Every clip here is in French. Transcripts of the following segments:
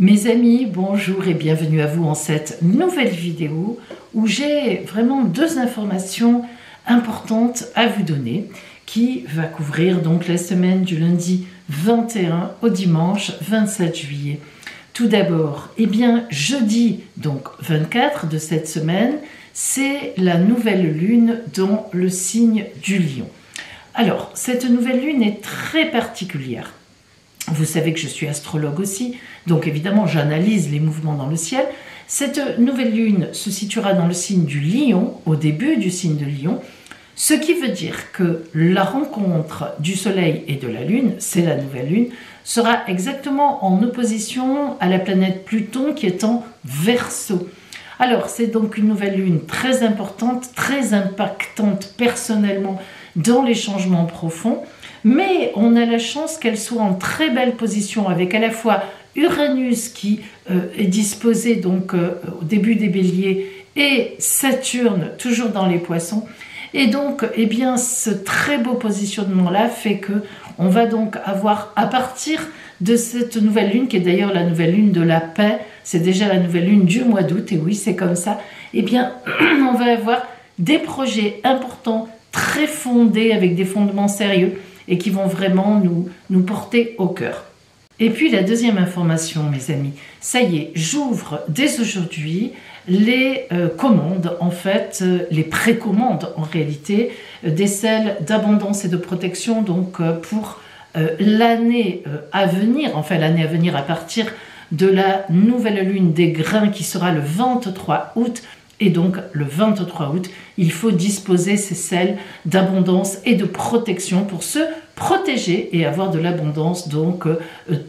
Mes amis, bonjour et bienvenue à vous en cette nouvelle vidéo où j'ai vraiment deux informations importantes à vous donner qui va couvrir donc la semaine du lundi 21 au dimanche 27 juillet. Tout d'abord, jeudi donc 24 de cette semaine, c'est la nouvelle lune dans le signe du Lion. Alors, cette nouvelle lune est très particulière. Vous savez que je suis astrologue aussi, donc évidemment j'analyse les mouvements dans le ciel. Cette nouvelle lune se situera dans le signe du Lion, au début du signe de Lion, ce qui veut dire que la rencontre du Soleil et de la Lune, c'est la nouvelle lune, sera exactement en opposition à la planète Pluton qui est en Verseau. Alors c'est donc une nouvelle lune très importante, très impactante personnellement dans les changements profonds, mais on a la chance qu'elle soit en très belle position avec à la fois Uranus qui est disposé donc au début des Béliers et Saturne toujours dans les Poissons. Et donc, ce très beau positionnement-là fait que on va donc avoir, à partir de cette nouvelle lune, qui est d'ailleurs la nouvelle lune de la paix, c'est déjà la nouvelle lune du mois d'août, et oui, c'est comme ça, on va avoir des projets importants, très fondés, avec des fondements sérieux, et qui vont vraiment nous porter au cœur. Et puis la deuxième information, mes amis, ça y est, j'ouvre dès aujourd'hui les commandes, les précommandes en réalité, des selles d'abondance et de protection, donc pour l'année à venir, l'année à venir à partir de la nouvelle lune des grains qui sera le 23 août. Et donc, le 23 août, il faut disposer ces selles d'abondance et de protection pour se protéger et avoir de l'abondance donc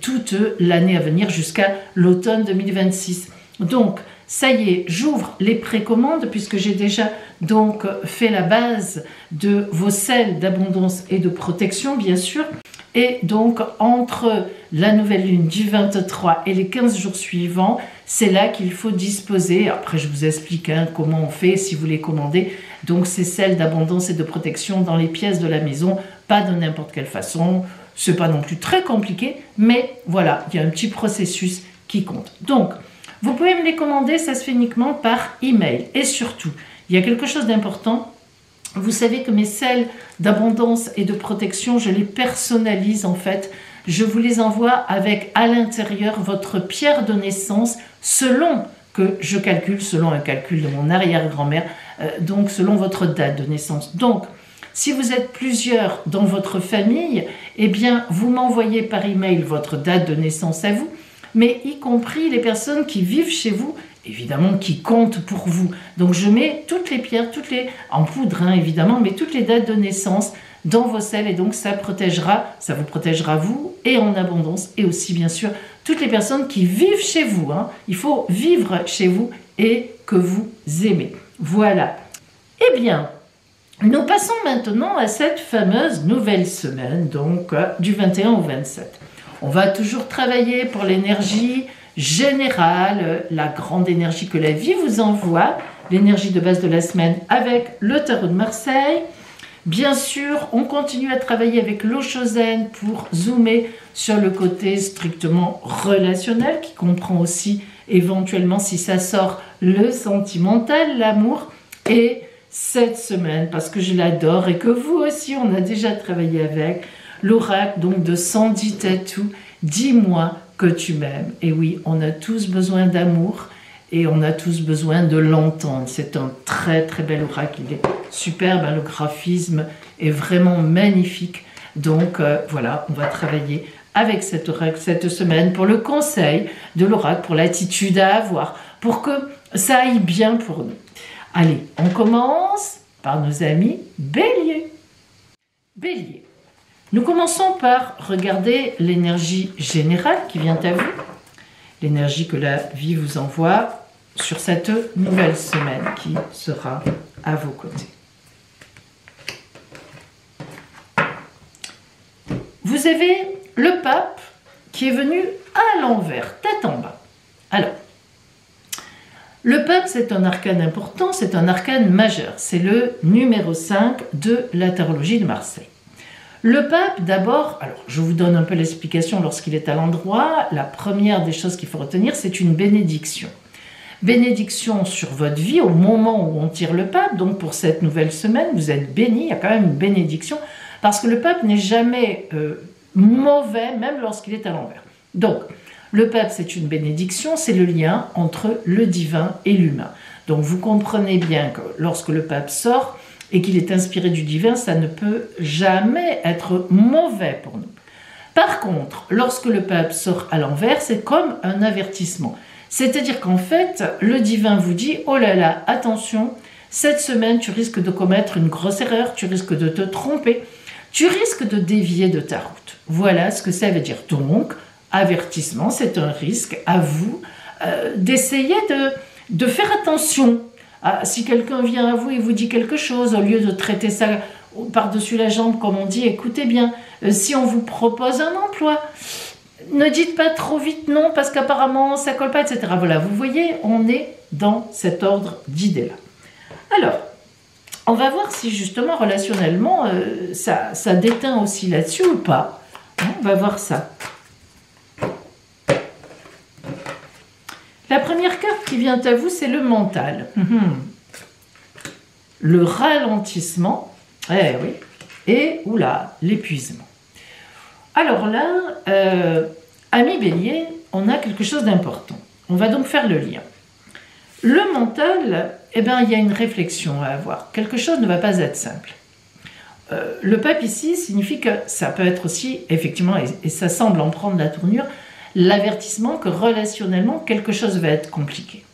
toute l'année à venir jusqu'à l'automne 2026. Donc, ça y est, j'ouvre les précommandes puisque j'ai déjà donc fait la base de vos selles d'abondance et de protection, bien sûr. Et donc, entre la nouvelle lune du 23 et les 15 jours suivants, c'est là qu'il faut disposer. Après, je vous explique comment on fait si vous les commandez. Donc, c'est celles d'abondance et de protection dans les pièces de la maison, pas de n'importe quelle façon. C'est pas non plus très compliqué, mais voilà, il y a un petit processus qui compte. Donc, vous pouvez me les commander, ça se fait uniquement par email. Et surtout, il y a quelque chose d'important. Vous savez que mes selles d'abondance et de protection, je les personnalise Je vous les envoie avec à l'intérieur votre pierre de naissance selon que je calcule, selon un calcul de mon arrière-grand-mère, donc selon votre date de naissance. Donc, si vous êtes plusieurs dans votre famille, vous m'envoyez par email votre date de naissance à vous, mais y compris les personnes qui vivent chez vous, évidemment qui comptent pour vous. Donc je mets toutes les pierres, en poudre évidemment, mais toutes les dates de naissance dans vos selles et donc ça vous protégera vous et en abondance et aussi bien sûr toutes les personnes qui vivent chez vous. Il faut vivre chez vous et que vous aimez. Voilà. Nous passons maintenant à cette fameuse nouvelle semaine, donc du 21 au 27. On va toujours travailler pour l'énergie générale, la grande énergie que la vie vous envoie, l'énergie de base de la semaine avec le tarot de Marseille. Bien sûr, on continue à travailler avec l'Oshozen pour zoomer sur le côté strictement relationnel qui comprend aussi éventuellement, si ça sort, le sentimental, l'amour. Et cette semaine, parce que je l'adore et que vous aussi, on a déjà travaillé avec, l'oracle donc de Sandy Tattoo, dis-moi que tu m'aimes. Et oui, on a tous besoin d'amour et on a tous besoin de l'entendre. C'est un très très bel oracle, il est superbe, le graphisme est vraiment magnifique. Donc voilà, on va travailler avec cet oracle cette semaine pour le conseil de l'oracle, pour l'attitude à avoir, pour que ça aille bien pour nous. Allez, on commence par nos amis Bélier. Bélier. Nous commençons par regarder l'énergie générale qui vient à vous, l'énergie que la vie vous envoie sur cette nouvelle semaine qui sera à vos côtés. Vous avez le pape qui est venu à l'envers, tête en bas. Alors, le pape, c'est un arcane important, c'est un arcane majeur. C'est le numéro 5 de la tarologie de Marseille. Le pape, d'abord, alors je vous donne un peu l'explication lorsqu'il est à l'endroit. La première des choses qu'il faut retenir, c'est une bénédiction. Bénédiction sur votre vie au moment où on tire le pape. Donc pour cette nouvelle semaine, vous êtes bénis, il y a quand même une bénédiction, parce que le pape n'est jamais mauvais, même lorsqu'il est à l'envers. Donc, le pape, c'est une bénédiction, c'est le lien entre le divin et l'humain. Donc vous comprenez bien que lorsque le pape sort, et qu'il est inspiré du divin, ça ne peut jamais être mauvais pour nous. Par contre, lorsque le pape sort à l'envers, c'est comme un avertissement. C'est-à-dire qu'en fait, le divin vous dit « Oh là là, attention, cette semaine, tu risques de commettre une grosse erreur, tu risques de te tromper, tu risques de dévier de ta route. » Voilà ce que ça veut dire. Donc, avertissement, c'est un risque à vous d'essayer de faire attention. Si quelqu'un vient à vous et vous dit quelque chose, au lieu de traiter ça par-dessus la jambe, comme on dit, écoutez bien, si on vous propose un emploi, ne dites pas trop vite non, parce qu'apparemment ça colle pas, etc. Voilà, vous voyez, on est dans cet ordre d'idées-là. Alors, on va voir si justement, relationnellement, ça déteint aussi là-dessus ou pas. On va voir ça. La première carte qui vient à vous, c'est le mental. Le ralentissement, oui, et oula, l'épuisement. Alors là, ami Bélier, on a quelque chose d'important. On va donc faire le lien. Le mental, eh bien, il y a une réflexion à avoir. Quelque chose ne va pas être simple. Le pape ici signifie que ça peut être aussi, effectivement, et ça semble en prendre la tournure, l'avertissement que relationnellement, quelque chose va être compliqué.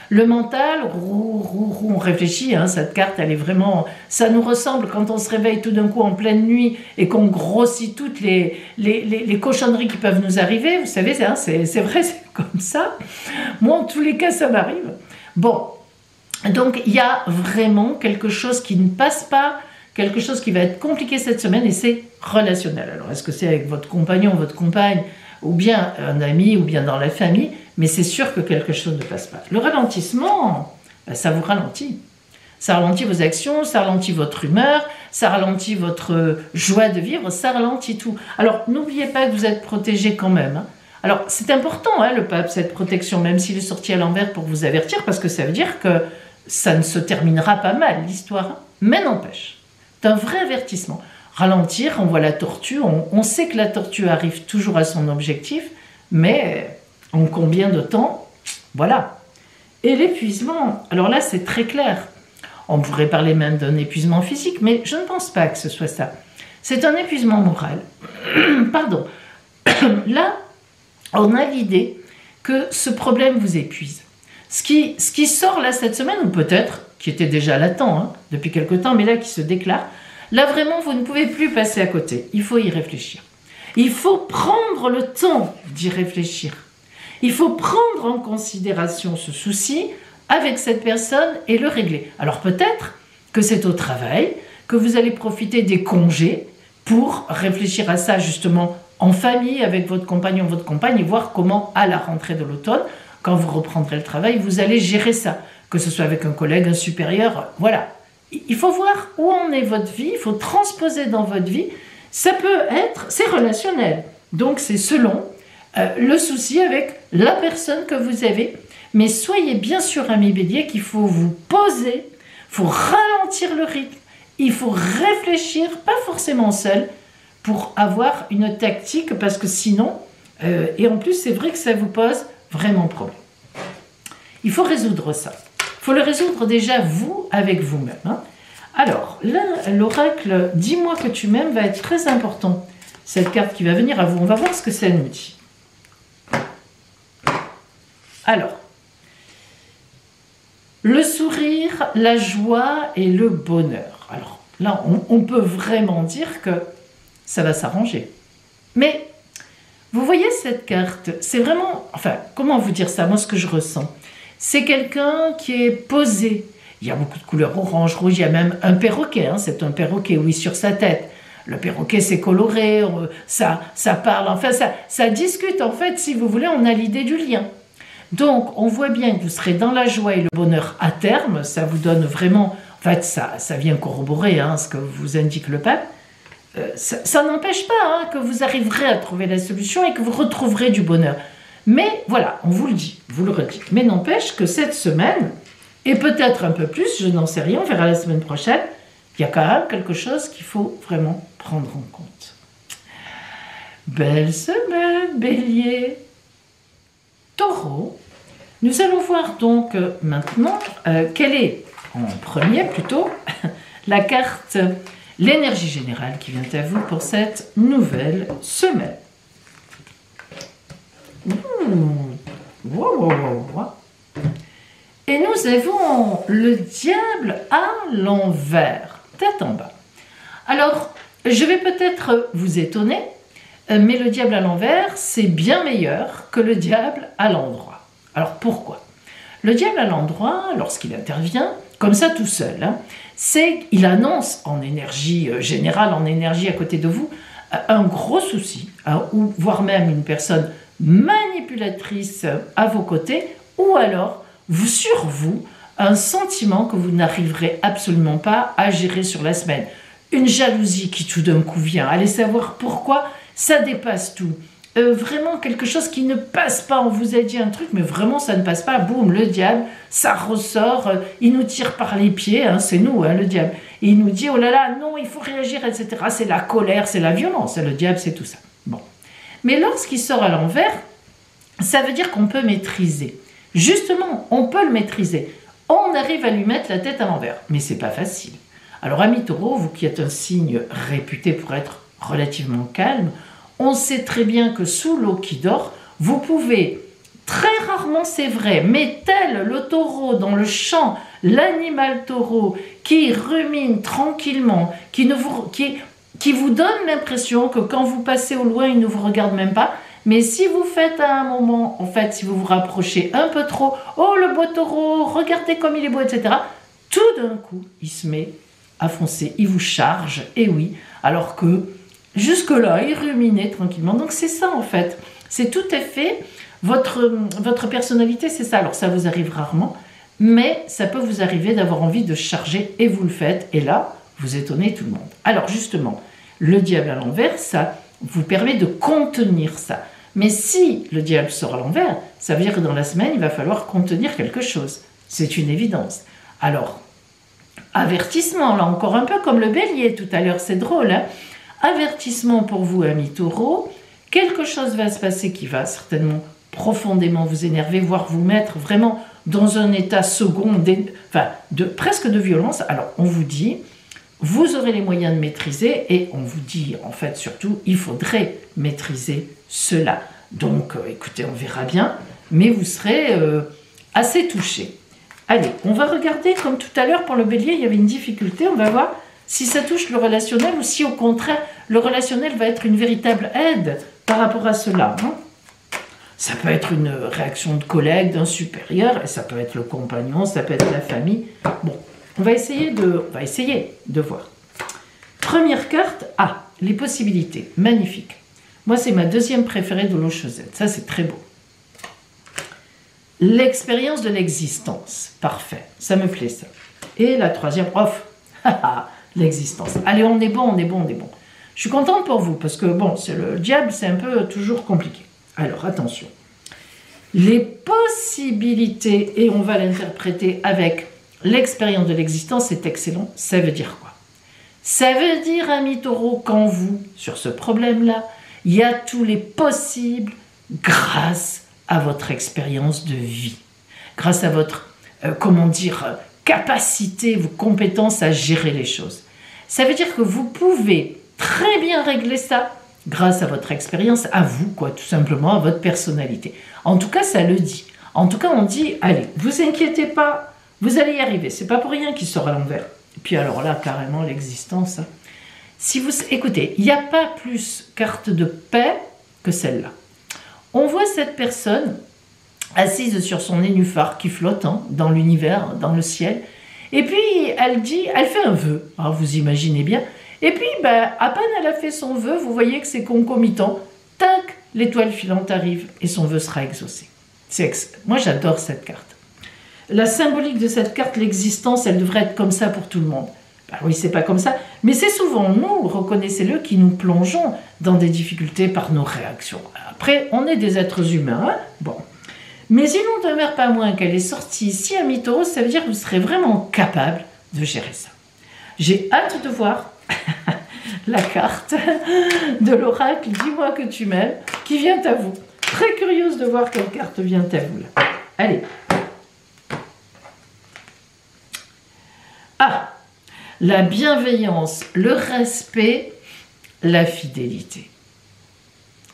Le mental, on réfléchit, hein, cette carte, elle est vraiment... Ça nous ressemble quand on se réveille tout d'un coup en pleine nuit et qu'on grossit toutes les cochonneries qui peuvent nous arriver. Vous savez, hein, c'est vrai, c'est comme ça. Moi, en tous les cas, ça m'arrive. Bon, donc il y a vraiment quelque chose qui ne passe pas, quelque chose qui va être compliqué cette semaine, et c'est relationnel. Alors, est-ce que c'est avec votre compagnon, votre compagne, ou bien un ami, ou bien dans la famille, mais c'est sûr que quelque chose ne passe pas. Le ralentissement, ça vous ralentit. Ça ralentit vos actions, ça ralentit votre humeur, ça ralentit votre joie de vivre, ça ralentit tout. Alors, n'oubliez pas que vous êtes protégé quand même. Hein. Alors, c'est important, hein, le pape, cette protection, même s'il est sorti à l'envers pour vous avertir, parce que ça veut dire que ça ne se terminera pas mal, l'histoire. Hein. Mais n'empêche, c'est un vrai avertissement. Ralentir, on voit la tortue, on sait que la tortue arrive toujours à son objectif, mais en combien de temps? Voilà. Et l'épuisement, alors là c'est très clair. On pourrait parler même d'un épuisement physique, mais je ne pense pas que ce soit ça. C'est un épuisement moral. Pardon. Là, on a l'idée que ce problème vous épuise. Ce qui sort là cette semaine, ou peut-être, qui était déjà latent hein, depuis quelque temps, mais là qui se déclare, là vraiment vous ne pouvez plus passer à côté. Il faut y réfléchir. Il faut prendre le temps d'y réfléchir. Il faut prendre en considération ce souci avec cette personne et le régler. Alors peut-être que c'est au travail, que vous allez profiter des congés pour réfléchir à ça justement en famille avec votre compagnon, votre compagne, et voir comment à la rentrée de l'automne, quand vous reprendrez le travail, vous allez gérer ça. Que ce soit avec un collègue, un supérieur, voilà. Il faut voir où en est votre vie, il faut transposer dans votre vie. Ça peut être, c'est relationnel. Donc c'est selon le souci avec la personne que vous avez. Mais soyez bien sûr, ami Bélier, qu'il faut vous poser, il faut ralentir le rythme, il faut réfléchir, pas forcément seul, pour avoir une tactique, parce que sinon, et en plus c'est vrai que ça vous pose vraiment problème. Il faut résoudre ça. Il faut le résoudre déjà vous, avec vous-même. Hein. Alors, là, l'oracle « Dis-moi que tu m'aimes » va être très important. Cette carte qui va venir à vous, on va voir ce que ça nous dit. Alors, le sourire, la joie et le bonheur. Alors, là, on peut vraiment dire que ça va s'arranger. Mais, vous voyez cette carte, c'est vraiment... Enfin, comment vous dire ça? Moi, ce que je ressens, c'est quelqu'un qui est posé. Il y a beaucoup de couleurs orange, rouge, il y a même un perroquet, hein, c'est un perroquet, oui, sur sa tête. Le perroquet, c'est coloré, ça parle, enfin, ça discute, en fait, si vous voulez, on a l'idée du lien. Donc, on voit bien que vous serez dans la joie et le bonheur à terme, ça vous donne vraiment, en fait, ça vient corroborer hein, ce que vous indique le pape. ça n'empêche pas hein, que vous arriverez à trouver la solution et que vous retrouverez du bonheur. Mais voilà, on vous le dit, vous le redites. Mais n'empêche que cette semaine, et peut-être un peu plus, je n'en sais rien, on verra la semaine prochaine, il y a quand même quelque chose qu'il faut vraiment prendre en compte. Belle semaine, Bélier. Taureau, nous allons voir donc maintenant quelle est, en premier plutôt, la carte, l'énergie générale qui vient à vous pour cette nouvelle semaine. Et nous avons le diable à l'envers, tête en bas. Alors, je vais peut-être vous étonner, mais le diable à l'envers, c'est bien meilleur que le diable à l'endroit. Alors pourquoi? Le diable à l'endroit, lorsqu'il intervient, comme ça tout seul, hein, il annonce en énergie générale, en énergie à côté de vous, un gros souci, hein, ou voire même une personne manipulatrice à vos côtés, ou alors sur vous un sentiment que vous n'arriverez absolument pas à gérer sur la semaine. Une jalousie qui tout d'un coup vient, allez savoir pourquoi, ça dépasse tout. Vraiment quelque chose qui ne passe pas, on vous a dit un truc, mais vraiment ça ne passe pas, boum, le diable, ça ressort, il nous tire par les pieds, hein, c'est nous, hein, le diable. Et il nous dit, oh là là, non, il faut réagir, etc. C'est la colère, c'est la violence, le diable, c'est tout ça. Bon. Mais lorsqu'il sort à l'envers, ça veut dire qu'on peut maîtriser. Justement, on peut le maîtriser. On arrive à lui mettre la tête à l'envers, mais c'est pas facile. Alors, ami Taureau, vous qui êtes un signe réputé pour être relativement calme, on sait très bien que sous l'eau qui dort, vous pouvez, très rarement c'est vrai, mais tel le taureau dans le champ, l'animal taureau qui rumine tranquillement, qui vous donne l'impression que quand vous passez au loin, il ne vous regarde même pas. Mais si vous faites à un moment, en fait, si vous vous rapprochez un peu trop, oh le beau taureau, regardez comme il est beau, etc. Tout d'un coup, il se met à foncer, il vous charge, et oui, alors que jusque-là, il ruminait tranquillement. Donc c'est ça en fait, c'est tout à fait votre personnalité, c'est ça. Alors ça vous arrive rarement, mais ça peut vous arriver d'avoir envie de charger et vous le faites. Et là, vous étonnez tout le monde. Alors justement, le diable à l'envers, ça vous permet de contenir ça. Mais si le diable sort à l'envers, ça veut dire que dans la semaine, il va falloir contenir quelque chose. C'est une évidence. Alors, avertissement, là encore un peu comme le bélier tout à l'heure, c'est drôle, hein? Avertissement pour vous, amis taureaux, quelque chose va se passer qui va certainement profondément vous énerver, voire vous mettre vraiment dans un état second, presque de violence. Alors, on vous dit, vous aurez les moyens de maîtriser, et on vous dit, en fait, surtout, il faudrait maîtriser cela. Donc, écoutez, on verra bien, mais vous serez assez touché. Allez, on va regarder, comme tout à l'heure, pour le bélier, il y avait une difficulté, on va voir si ça touche le relationnel ou si, au contraire, le relationnel va être une véritable aide par rapport à cela. Hein. Ça peut être une réaction de collègue, d'un supérieur, et ça peut être le compagnon, ça peut être la famille. Bon, on va essayer de voir. Première carte, les possibilités, magnifique. Moi, c'est ma deuxième préférée de l'eau Chaussette. Ça, c'est très beau. L'expérience de l'existence, parfait, ça me plaît ça. Et la troisième, l'existence. Allez, on est bon. Je suis contente pour vous, parce que bon, c'est le diable, c'est un peu toujours compliqué. Alors, attention. Les possibilités, et on va l'interpréter avec l'expérience de l'existence, c'est excellent. Ça veut dire quoi? Ça veut dire, ami taureau, qu'en vous, sur ce problème-là, il y a tous les possibles grâce à votre expérience de vie. Grâce à votre, capacité, vos compétences à gérer les choses. Ça veut dire que vous pouvez très bien régler ça grâce à votre expérience, à vous, tout simplement, à votre personnalité. En tout cas, ça le dit. En tout cas, on dit, allez, vous inquiétez pas, vous allez y arriver. C'est pas pour rien qu'il sort à l'envers. Et puis alors là, carrément, l'existence. Hein. Écoutez, il n'y a pas plus carte de paix que celle-là. On voit cette personne assise sur son nénuphar qui flotte dans l'univers, dans le ciel. Et puis, elle fait un vœu. Alors, vous imaginez bien. Et puis, à peine elle a fait son vœu, vous voyez que c'est concomitant. Tac, l'étoile filante arrive et son vœu sera exaucé. Moi, j'adore cette carte. La symbolique de cette carte, l'existence, elle devrait être comme ça pour tout le monde. Oui, c'est pas comme ça, Mais c'est souvent nous, reconnaissez-le, qui nous plongeons dans des difficultés par nos réactions. Après, on est des êtres humains, hein, bon. Mais il n'en demeure pas moins qu'elle est sortie ici à mi-taureau, ça veut dire que vous serez vraiment capable de gérer ça. J'ai hâte de voir la carte de l'oracle, dis-moi que tu m'aimes, qui vient à vous. Très curieuse de voir quelle carte vient à vous là. Allez. Ah, la bienveillance, le respect, la fidélité.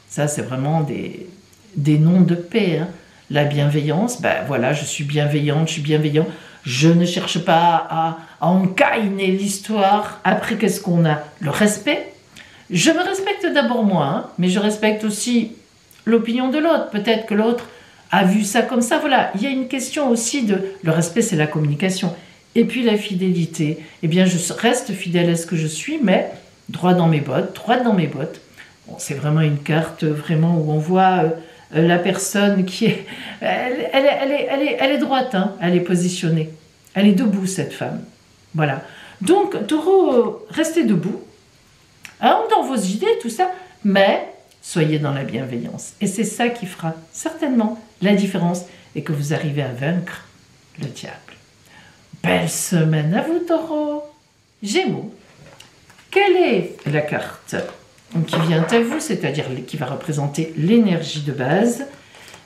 Ça, c'est vraiment des noms de paix, hein. La bienveillance, ben voilà, je suis bienveillante, je suis bienveillant. Je ne cherche pas à encaïner l'histoire. Après, qu'est-ce qu'on a? Le respect. Je me respecte d'abord moi, hein, mais je respecte aussi l'opinion de l'autre. Peut-être que l'autre a vu ça comme ça. Voilà, il y a une question aussi de... Le respect, c'est la communication. Et puis la fidélité. Eh bien, je reste fidèle à ce que je suis, mais droit dans mes bottes, droite dans mes bottes. Bon, c'est vraiment une carte vraiment où on voit... la personne qui est... Elle est droite, hein, elle est positionnée. Elle est debout, cette femme. Voilà. Donc, taureau, restez debout, hein, dans vos idées, tout ça, mais soyez dans la bienveillance. Et c'est ça qui fera certainement la différence et que vous arrivez à vaincre le diable. Belle semaine à vous, taureau. Gémeaux, quelle est la carte qui vient à vous, c'est-à-dire qui va représenter l'énergie de base,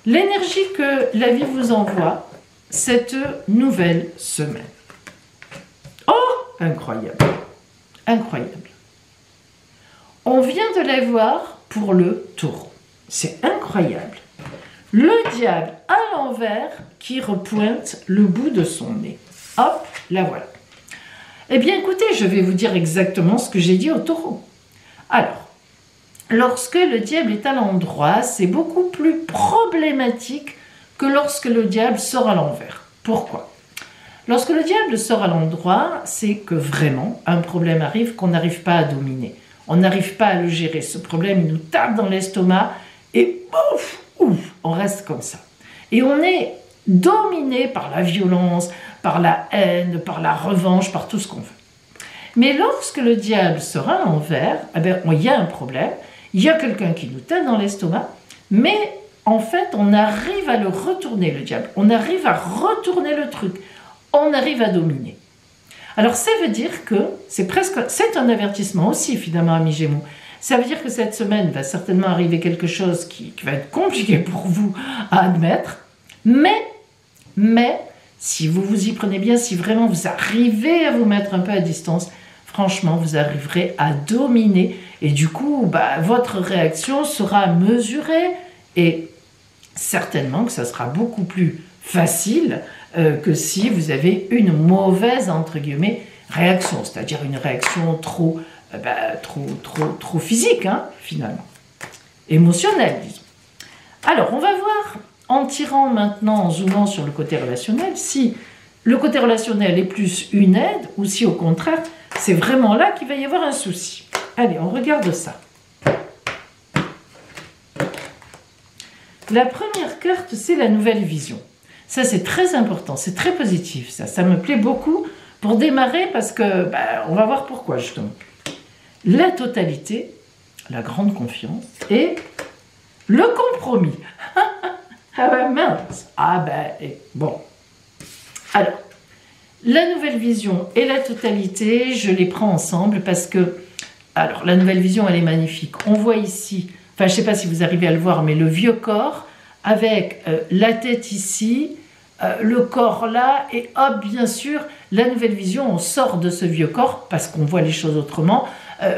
l'énergie que la vie vous envoie cette nouvelle semaine. Oh, incroyable, incroyable. On vient de la voir pour le taureau. C'est incroyable. Le diable à l'envers qui repointe le bout de son nez. Hop, la voilà. Eh bien, écoutez, je vais vous dire exactement ce que j'ai dit au taureau. Alors, lorsque le diable est à l'endroit, c'est beaucoup plus problématique que lorsque le diable sort à l'envers. Pourquoi? Lorsque le diable sort à l'endroit, c'est que vraiment un problème arrive qu'on n'arrive pas à dominer. On n'arrive pas à le gérer. Ce problème, il nous tape dans l'estomac et ouf, ouf, on reste comme ça. Et on est dominé par la violence, par la haine, par la revanche, par tout ce qu'on veut. Mais lorsque le diable sort à l'envers, eh bien, il y a un problème. Il y a quelqu'un qui nous tape dans l'estomac, mais en fait, on arrive à le retourner, le diable. On arrive à retourner le truc. On arrive à dominer. Alors, ça veut dire que c'est un avertissement aussi, finalement, amis Gémeaux. Ça veut dire que cette semaine va certainement arriver quelque chose qui va être compliqué pour vous à admettre. Mais, si vous vous y prenez bien, si vraiment vous arrivez à vous mettre un peu à distance, franchement, vous arriverez à dominer et du coup, votre réaction sera mesurée et certainement que ça sera beaucoup plus facile que si vous avez une mauvaise, entre guillemets, réaction, c'est-à-dire une réaction trop physique, hein, finalement, émotionnelle, disons. Alors, on va voir, en tirant maintenant, en zoomant sur le côté relationnel, si le côté relationnel est plus une aide ou si au contraire, c'est vraiment là qu'il va y avoir un souci. Allez, on regarde ça. La première carte, c'est la nouvelle vision. Ça, c'est très important, c'est très positif, ça me plaît beaucoup pour démarrer parce que, on va voir pourquoi justement. La totalité, la grande confiance et le compromis. Ah ben mince, bon. Alors, la nouvelle vision et la totalité, je les prends ensemble parce que, alors, la nouvelle vision, elle est magnifique. On voit ici, enfin, je ne sais pas si vous arrivez à le voir, mais le vieux corps avec la tête ici, le corps là, et hop, bien sûr, la nouvelle vision, on sort de ce vieux corps parce qu'on voit les choses autrement.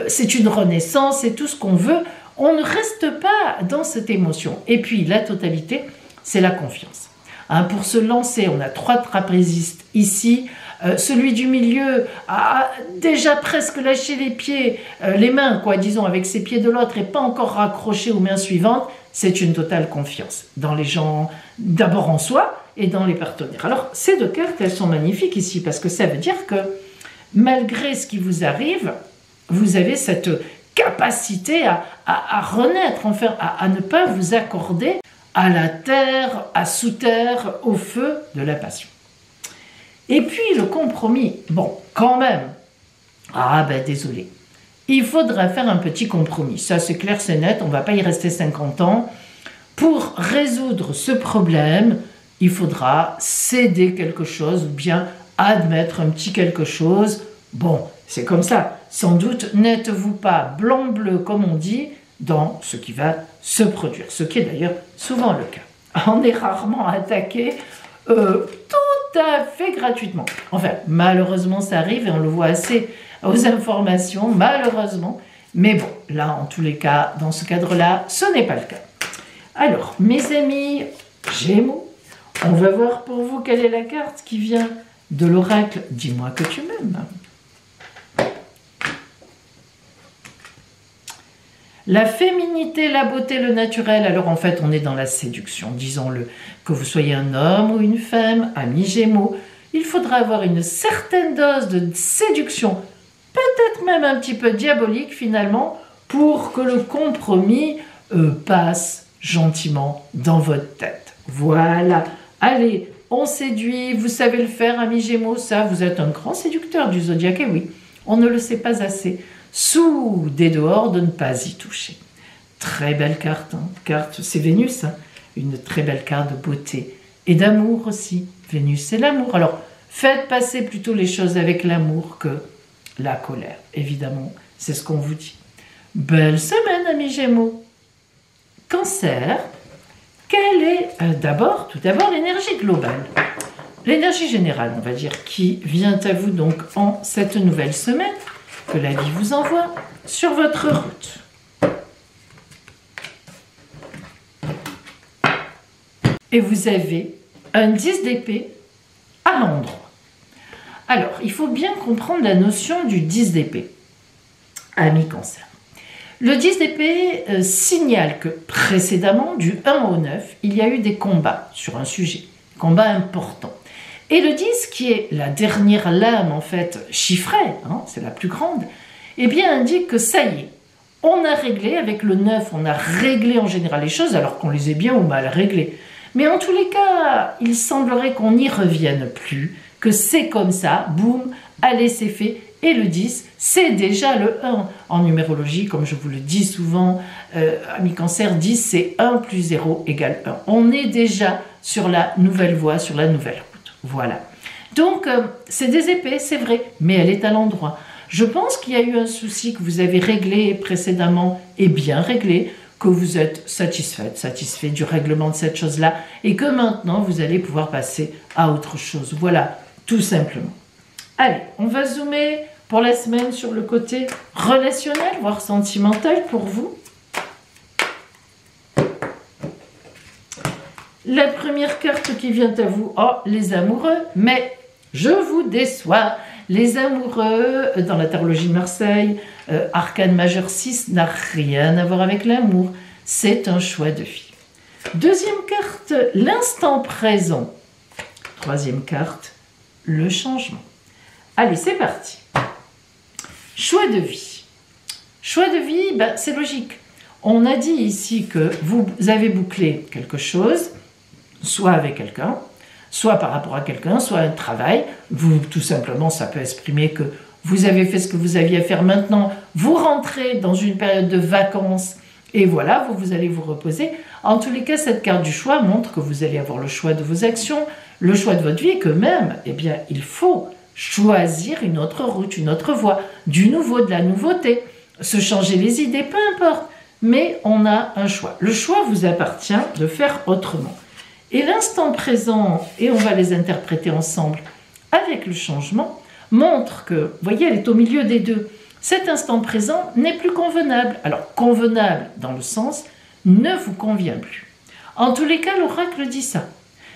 C'est une renaissance, c'est tout ce qu'on veut. On ne reste pas dans cette émotion. Et puis, la totalité, c'est la confiance. Hein, pour se lancer, on a 3 trapézistes ici. Celui du milieu a déjà presque lâché les pieds, les mains, disons, avec ses pieds de l'autre et pas encore raccroché aux mains suivantes. C'est une totale confiance dans les gens, d'abord en soi et dans les partenaires. Alors, ces 2 cartes, elles sont magnifiques ici parce que ça veut dire que malgré ce qui vous arrive, vous avez cette capacité à renaître, enfin, à ne pas vous accorder à la terre, à sous terre, au feu de la passion. Et puis le compromis, bon, quand même, Ah ben désolé. Il faudra faire un petit compromis. Ça c'est clair, c'est net, on ne va pas y rester 50 ans. Pour résoudre ce problème, il faudra céder quelque chose ou bien admettre un petit quelque chose. Bon, c'est comme ça. Sans doute n'êtes-vous pas blanc-bleu comme on dit dans ce qui va se produire. Ce qui est d'ailleurs souvent le cas. On est rarement attaqué tout à fait gratuitement. Enfin, malheureusement ça arrive et on le voit assez aux informations, malheureusement. Mais bon, là en tous les cas, dans ce cadre-là, ce n'est pas le cas. Alors, mes amis Gémeaux, on va voir pour vous quelle est la carte qui vient de l'oracle « Dis-moi que tu m'aimes ». La féminité, la beauté, le naturel, alors en fait on est dans la séduction, disons-le. Que vous soyez un homme ou une femme, ami Gémeaux, il faudra avoir une certaine dose de séduction, peut-être même un petit peu diabolique finalement, pour que le compromis passe gentiment dans votre tête. Voilà, allez, on séduit, vous savez le faire, ami Gémeaux, ça, vous êtes un grand séducteur du zodiaque, et oui, on ne le sait pas assez. Sous des dehors de ne pas y toucher. Très belle carte, hein. Carte, c'est Vénus, hein. Une très belle carte de beauté et d'amour aussi. Vénus, c'est l'amour. Alors, faites passer plutôt les choses avec l'amour que la colère. Évidemment, c'est ce qu'on vous dit. Belle semaine, amis Gémeaux. Cancer, quelle est tout d'abord l'énergie globale, l'énergie générale, on va dire, qui vient à vous donc en cette nouvelle semaine que la vie vous envoie sur votre route. Et vous avez un 10 d'épée à l'endroit. Alors, il faut bien comprendre la notion du 10 d'épée, ami Cancer. Le 10 d'épée signale que précédemment, du 1 au 9, il y a eu des combats sur un sujet, combats importants. Et le 10, qui est la dernière lame en fait chiffrée, hein, c'est la plus grande, eh bien indique que ça y est, on a réglé, avec le 9, on a réglé en général les choses, alors qu'on les ait bien ou mal réglées. Mais en tous les cas, il semblerait qu'on n'y revienne plus, que c'est comme ça, boum, allez c'est fait. Et le 10, c'est déjà le 1. En numérologie, comme je vous le dis souvent, ami Cancer, 10, c'est 1 plus 0 égale 1. On est déjà sur la nouvelle voie, sur la nouvelle route. Voilà. Donc, c'est des épées, c'est vrai, mais elle est à l'endroit. Je pense qu'il y a eu un souci que vous avez réglé précédemment et bien réglé, que vous êtes satisfait du règlement de cette chose-là et que maintenant, vous allez pouvoir passer à autre chose. Voilà, tout simplement. Allez, on va zoomer pour la semaine sur le côté relationnel, voire sentimental pour vous. La première carte qui vient à vous, oh, les amoureux, mais je vous déçois. Les amoureux, dans la tarologie de Marseille, arcane majeur 6, n'a rien à voir avec l'amour. C'est un choix de vie. Deuxième carte, l'instant présent. Troisième carte, le changement. Allez, c'est parti. Choix de vie. Choix de vie, ben, c'est logique. On a dit ici que vous avez bouclé quelque chose, soit avec quelqu'un, soit par rapport à quelqu'un, soit un travail. Vous, tout simplement, ça peut exprimer que vous avez fait ce que vous aviez à faire maintenant. Vous rentrez dans une période de vacances et voilà, vous allez vous reposer. En tous les cas, cette carte du choix montre que vous allez avoir le choix de vos actions, le choix de votre vie et que même, eh bien, il faut choisir une autre route, une autre voie, du nouveau, de la nouveauté, se changer les idées, peu importe. Mais on a un choix. Le choix vous appartient de faire autrement. Et l'instant présent, et on va les interpréter ensemble avec le changement, montre que, vous voyez, elle est au milieu des deux. Cet instant présent n'est plus convenable. Alors, convenable dans le sens, ne vous convient plus. En tous les cas, l'oracle dit ça.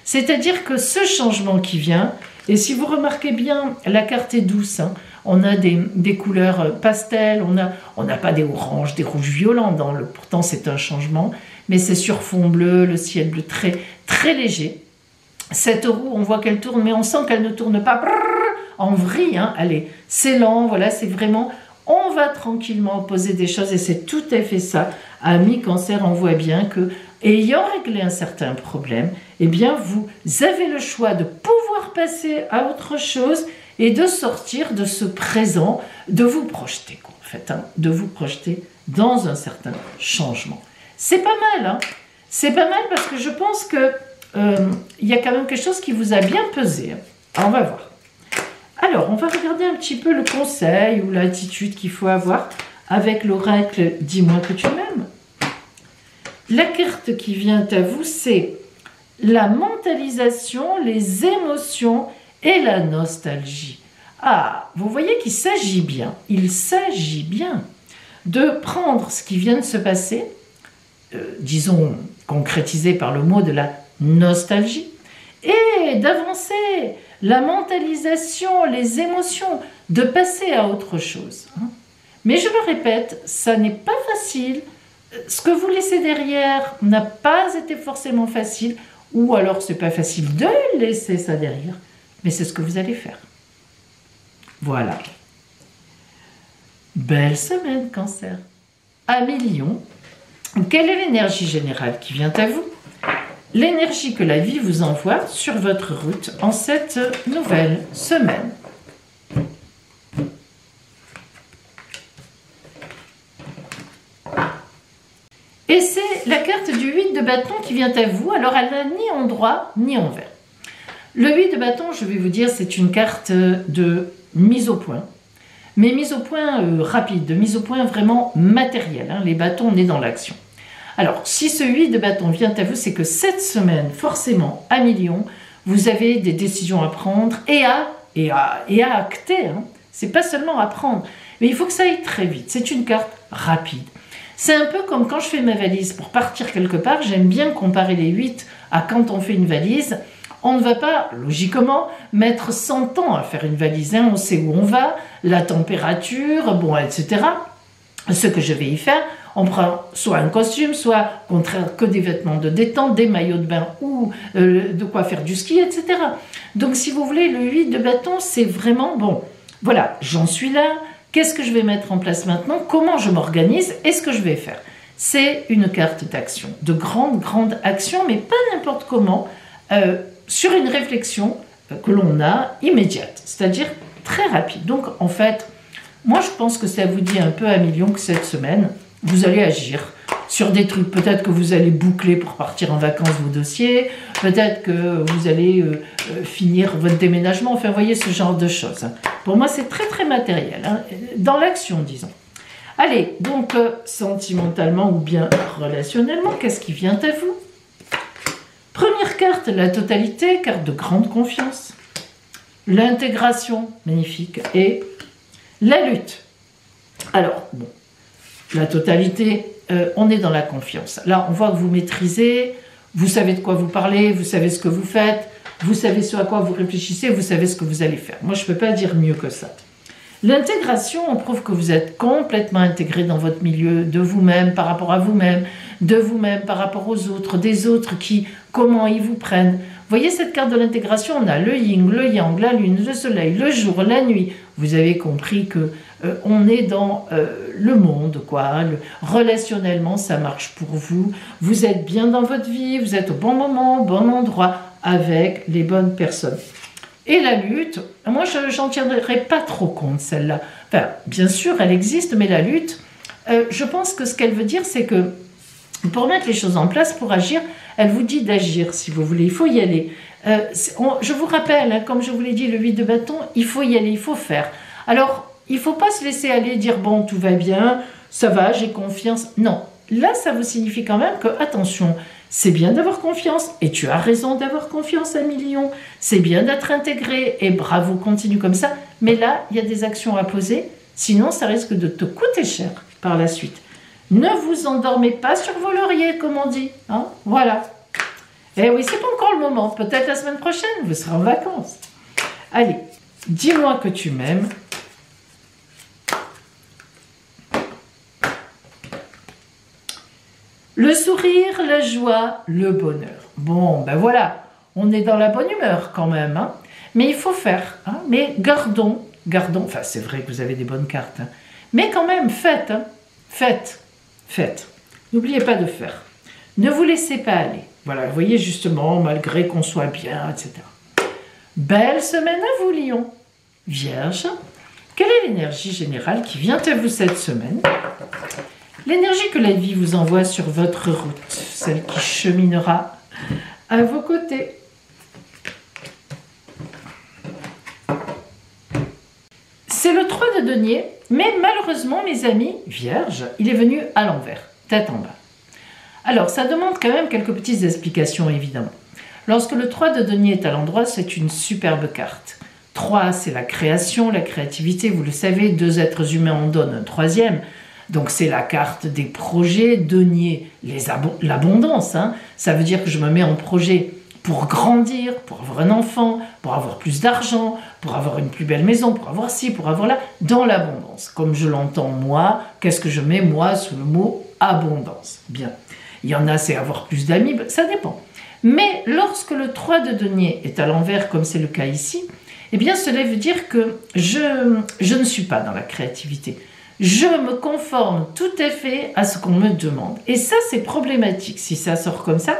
C'est-à-dire que ce changement qui vient, et si vous remarquez bien, la carte est douce, hein, on a des couleurs pastel, on n'a pas des oranges, des rouges violents, pourtant c'est un changement, mais c'est sur fond bleu, le ciel bleu très, très léger. Cette roue, on voit qu'elle tourne, mais on sent qu'elle ne tourne pas en vrille, hein, allez, c'est lent, voilà, c'est vraiment, on va tranquillement poser des choses, et c'est tout à fait ça. Ami Cancer, on voit bien que, ayant réglé un certain problème, eh bien, vous avez le choix de pouvoir vouloir passer à autre chose et de sortir de ce présent, de vous projeter, quoi, en fait, hein, de vous projeter dans un certain changement. C'est pas mal, hein. C'est pas mal parce que je pense que il y a quand même quelque chose qui vous a bien pesé. Alors, on va voir. Alors, on va regarder un petit peu le conseil ou l'attitude qu'il faut avoir avec l'oracle « Dis-moi que tu m'aimes ». La carte qui vient à vous, c'est la mentalisation, les émotions et la nostalgie. Ah, vous voyez qu'il s'agit bien, il s'agit bien de prendre ce qui vient de se passer, disons concrétisé par le mot de la nostalgie, et d'avancer la mentalisation, les émotions, de passer à autre chose. Mais je le répète, ça n'est pas facile. Ce que vous laissez derrière n'a pas été forcément facile, ou alors c'est pas facile de laisser ça derrière, mais c'est ce que vous allez faire. Voilà. Belle semaine, Cancer. Amis Lion, quelle est l'énergie générale qui vient à vous? L'énergie que la vie vous envoie sur votre route en cette nouvelle semaine. Et c'est la carte du 8 de bâton qui vient à vous. Alors, elle n'a ni endroit ni envers. Le 8 de bâton, je vais vous dire, c'est une carte de mise au point. Mais mise au point rapide, de mise au point vraiment matérielle. Hein. Les bâtons, on est dans l'action. Alors, si ce 8 de bâton vient à vous, c'est que cette semaine, forcément, à Lion, vous avez des décisions à prendre et à acter. Hein. C'est pas seulement à prendre, mais il faut que ça aille très vite. C'est une carte rapide. C'est un peu comme quand je fais ma valise pour partir quelque part. J'aime bien comparer les 8 à quand on fait une valise. On ne va pas, logiquement, mettre 100 ans à faire une valise. Hein. On sait où on va, la température, bon, etc. Ce que je vais y faire, on prend soit un costume, soit au contraire que des vêtements de détente, des maillots de bain ou de quoi faire du ski, etc. Donc, si vous voulez, le 8 de bâton, c'est vraiment, bon, voilà, j'en suis là. Qu'est-ce que je vais mettre en place maintenant? Comment je m'organise? Et ce que je vais faire? C'est une carte d'action, de grande action, mais pas n'importe comment, sur une réflexion que l'on a immédiate, c'est-à-dire très rapide. Donc, en fait, moi, je pense que ça vous dit un peu à Lion que cette semaine, vous allez agir sur des trucs. Peut-être que vous allez boucler pour partir en vacances vos dossiers, peut-être que vous allez finir votre déménagement, enfin, vous voyez, ce genre de choses. Pour moi, c'est très matériel, hein, dans l'action, disons. Allez, donc, sentimentalement ou bien relationnellement, qu'est-ce qui vient à vous? Première carte, la totalité, carte de grande confiance. L'intégration, magnifique, et la lutte. Alors, bon, la totalité, on est dans la confiance. Là, on voit que vous maîtrisez, vous savez de quoi vous parlez, vous savez ce que vous faites, vous savez ce à quoi vous réfléchissez, vous savez ce que vous allez faire. Moi, je ne peux pas dire mieux que ça. L'intégration, on prouve que vous êtes complètement intégré dans votre milieu, de vous-même par rapport à vous-même, de vous-même par rapport aux autres, des autres qui, comment ils vous prennent. Vous voyez cette carte de l'intégration, on a le yin, le yang, la lune, le soleil, le jour, la nuit. Vous avez compris que on est dans le monde, quoi. Relationnellement, ça marche pour vous. Vous êtes bien dans votre vie, vous êtes au bon moment, au bon endroit, avec les bonnes personnes. Et la lutte, moi, je n'en tiendrai pas trop compte, celle-là. Enfin, bien sûr, elle existe, mais la lutte, je pense que ce qu'elle veut dire, c'est que pour mettre les choses en place, pour agir, elle vous dit d'agir, si vous voulez. Il faut y aller. Je vous rappelle, hein, comme je vous l'ai dit, le 8 de bâton, il faut y aller, il faut faire. Alors, il ne faut pas se laisser aller, dire, bon, tout va bien, ça va, j'ai confiance. Non, là, ça vous signifie quand même que, attention, c'est bien d'avoir confiance, et tu as raison d'avoir confiance, ami Lion. C'est bien d'être intégré, et bravo, continue comme ça. Mais là, il y a des actions à poser, sinon ça risque de te coûter cher par la suite. Ne vous endormez pas sur vos lauriers, comme on dit. Hein, voilà. Eh oui, c'est pas encore le moment. Peut-être la semaine prochaine, vous serez en vacances. Allez, dis-moi que tu m'aimes. Le sourire, la joie, le bonheur. Bon, ben voilà, on est dans la bonne humeur quand même. Hein. Mais il faut faire. Hein. Mais gardons. Enfin, c'est vrai que vous avez des bonnes cartes. Hein. Mais quand même, faites. Hein. Faites. N'oubliez pas de faire. Ne vous laissez pas aller. Voilà, vous voyez justement, malgré qu'on soit bien, etc. Belle semaine à vous, Lion. Vierge, quelle est l'énergie générale qui vient à vous cette semaine? L'énergie que la vie vous envoie sur votre route, celle qui cheminera à vos côtés. C'est le 3 de denier, mais malheureusement, mes amis, Vierge, il est venu à l'envers, tête en bas. Alors, ça demande quand même quelques petites explications, évidemment. Lorsque le 3 de denier est à l'endroit, c'est une superbe carte. 3, c'est la création, la créativité, vous le savez, 2 êtres humains en donnent un troisième. Donc c'est la carte des projets, denier, l'abondance. Hein. Ça veut dire que je me mets en projet pour grandir, pour avoir un enfant, pour avoir plus d'argent, pour avoir une plus belle maison, pour avoir ci, pour avoir là, dans l'abondance. Comme je l'entends moi, qu'est-ce que je mets moi sous le mot abondance? Bien. Il y en a, c'est avoir plus d'amis, ça dépend. Mais lorsque le 3 de denier est à l'envers, comme c'est le cas ici, eh bien cela veut dire que je ne suis pas dans la créativité. Je me conforme tout à fait à ce qu'on me demande. Et ça, c'est problématique si ça sort comme ça.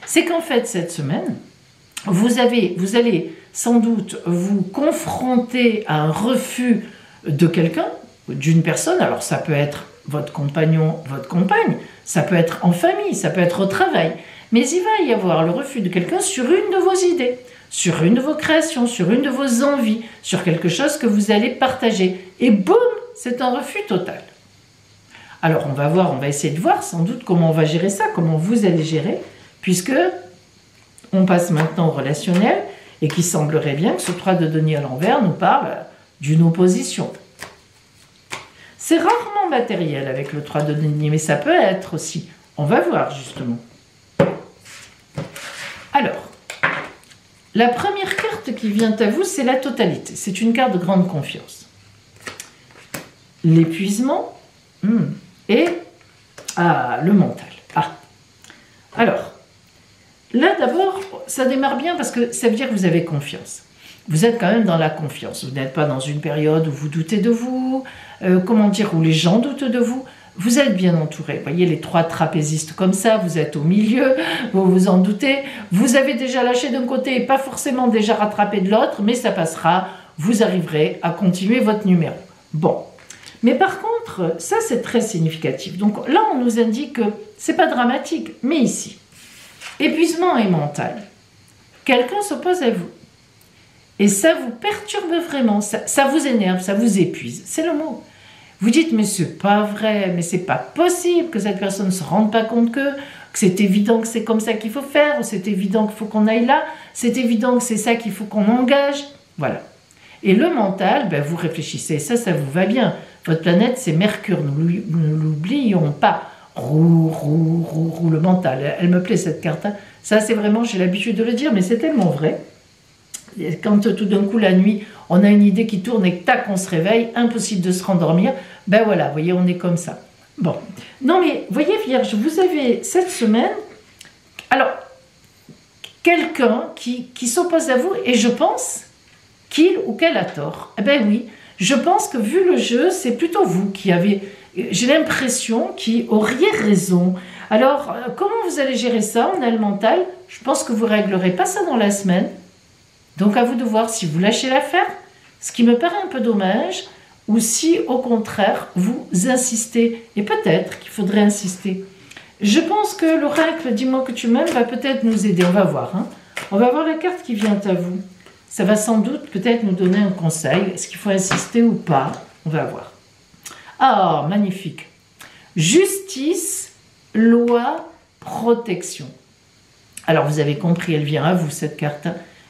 C'est qu'en fait, cette semaine, vous allez sans doute vous confronter à un refus de quelqu'un, d'une personne. Alors ça peut être votre compagnon, votre compagne, ça peut être en famille, ça peut être au travail. Mais il va y avoir le refus de quelqu'un sur une de vos idées, sur une de vos créations, sur une de vos envies, sur quelque chose que vous allez partager. Et boum, c'est un refus total. Alors on va essayer de voir sans doute comment on va gérer ça, comment vous allez gérer, puisque on passe maintenant au relationnel et qu'il semblerait bien que ce 3 de denier à l'envers nous parle d'une opposition. C'est rarement matériel avec le 3 de denier, mais ça peut être aussi. On va voir justement. Alors, la première carte qui vient à vous, c'est la totalité. C'est une carte de grande confiance. L'épuisement et le mental. Alors, là d'abord, ça démarre bien parce que ça veut dire que vous avez confiance. Vous êtes quand même dans la confiance. Vous n'êtes pas dans une période où vous doutez de vous, où les gens doutent de vous. Vous êtes bien entouré. Vous voyez les 3 trapézistes comme ça, vous êtes au milieu, vous vous en doutez. Vous avez déjà lâché d'un côté et pas forcément déjà rattrapé de l'autre, mais ça passera. Vous arriverez à continuer votre numéro. Bon. Mais par contre, ça c'est très significatif. Donc là, on nous indique que c'est pas dramatique, mais ici, épuisement et mental. Quelqu'un s'oppose à vous. Et ça vous perturbe vraiment, ça vous énerve, ça vous épuise. C'est le mot. Vous dites, mais c'est pas vrai, mais c'est pas possible que cette personne ne se rende pas compte que c'est évident que c'est comme ça qu'il faut faire, ou c'est évident qu'il faut qu'on aille là, c'est évident que c'est ça qu'il faut qu'on engage. Voilà. Et le mental, vous réfléchissez, ça vous va bien. Votre planète, c'est Mercure, nous ne l'oublions pas. Roux, le mental. Elle me plaît cette carte. Hein. Ça, c'est vraiment, j'ai l'habitude de le dire, mais c'est tellement vrai. Quand tout d'un coup, la nuit, on a une idée qui tourne et que tac, on se réveille, impossible de se rendormir, voilà, vous voyez, on est comme ça. Bon. Non, mais, voyez, Vierge, vous avez cette semaine, alors, quelqu'un qui s'oppose à vous, et je pense qu'il ou qu'elle a tort. Oui, je pense que vu le jeu, c'est plutôt vous qui avez, j'ai l'impression, qui auriez raison. Alors, comment vous allez gérer ça? On a le mental. Je pense que vous ne réglerez pas ça dans la semaine. Donc, à vous de voir si vous lâchez l'affaire, ce qui me paraît un peu dommage, ou si, au contraire, vous insistez. Et peut-être qu'il faudrait insister. Je pense que l'oracle « Dis-moi que tu m'aimes » va peut-être nous aider. On va voir. Hein. On va voir la carte qui vient à vous. Ça va sans doute peut-être nous donner un conseil. Est-ce qu'il faut insister ou pas? On va voir. Ah, magnifique. Justice, loi, protection. Alors, vous avez compris, elle vient à vous, cette carte.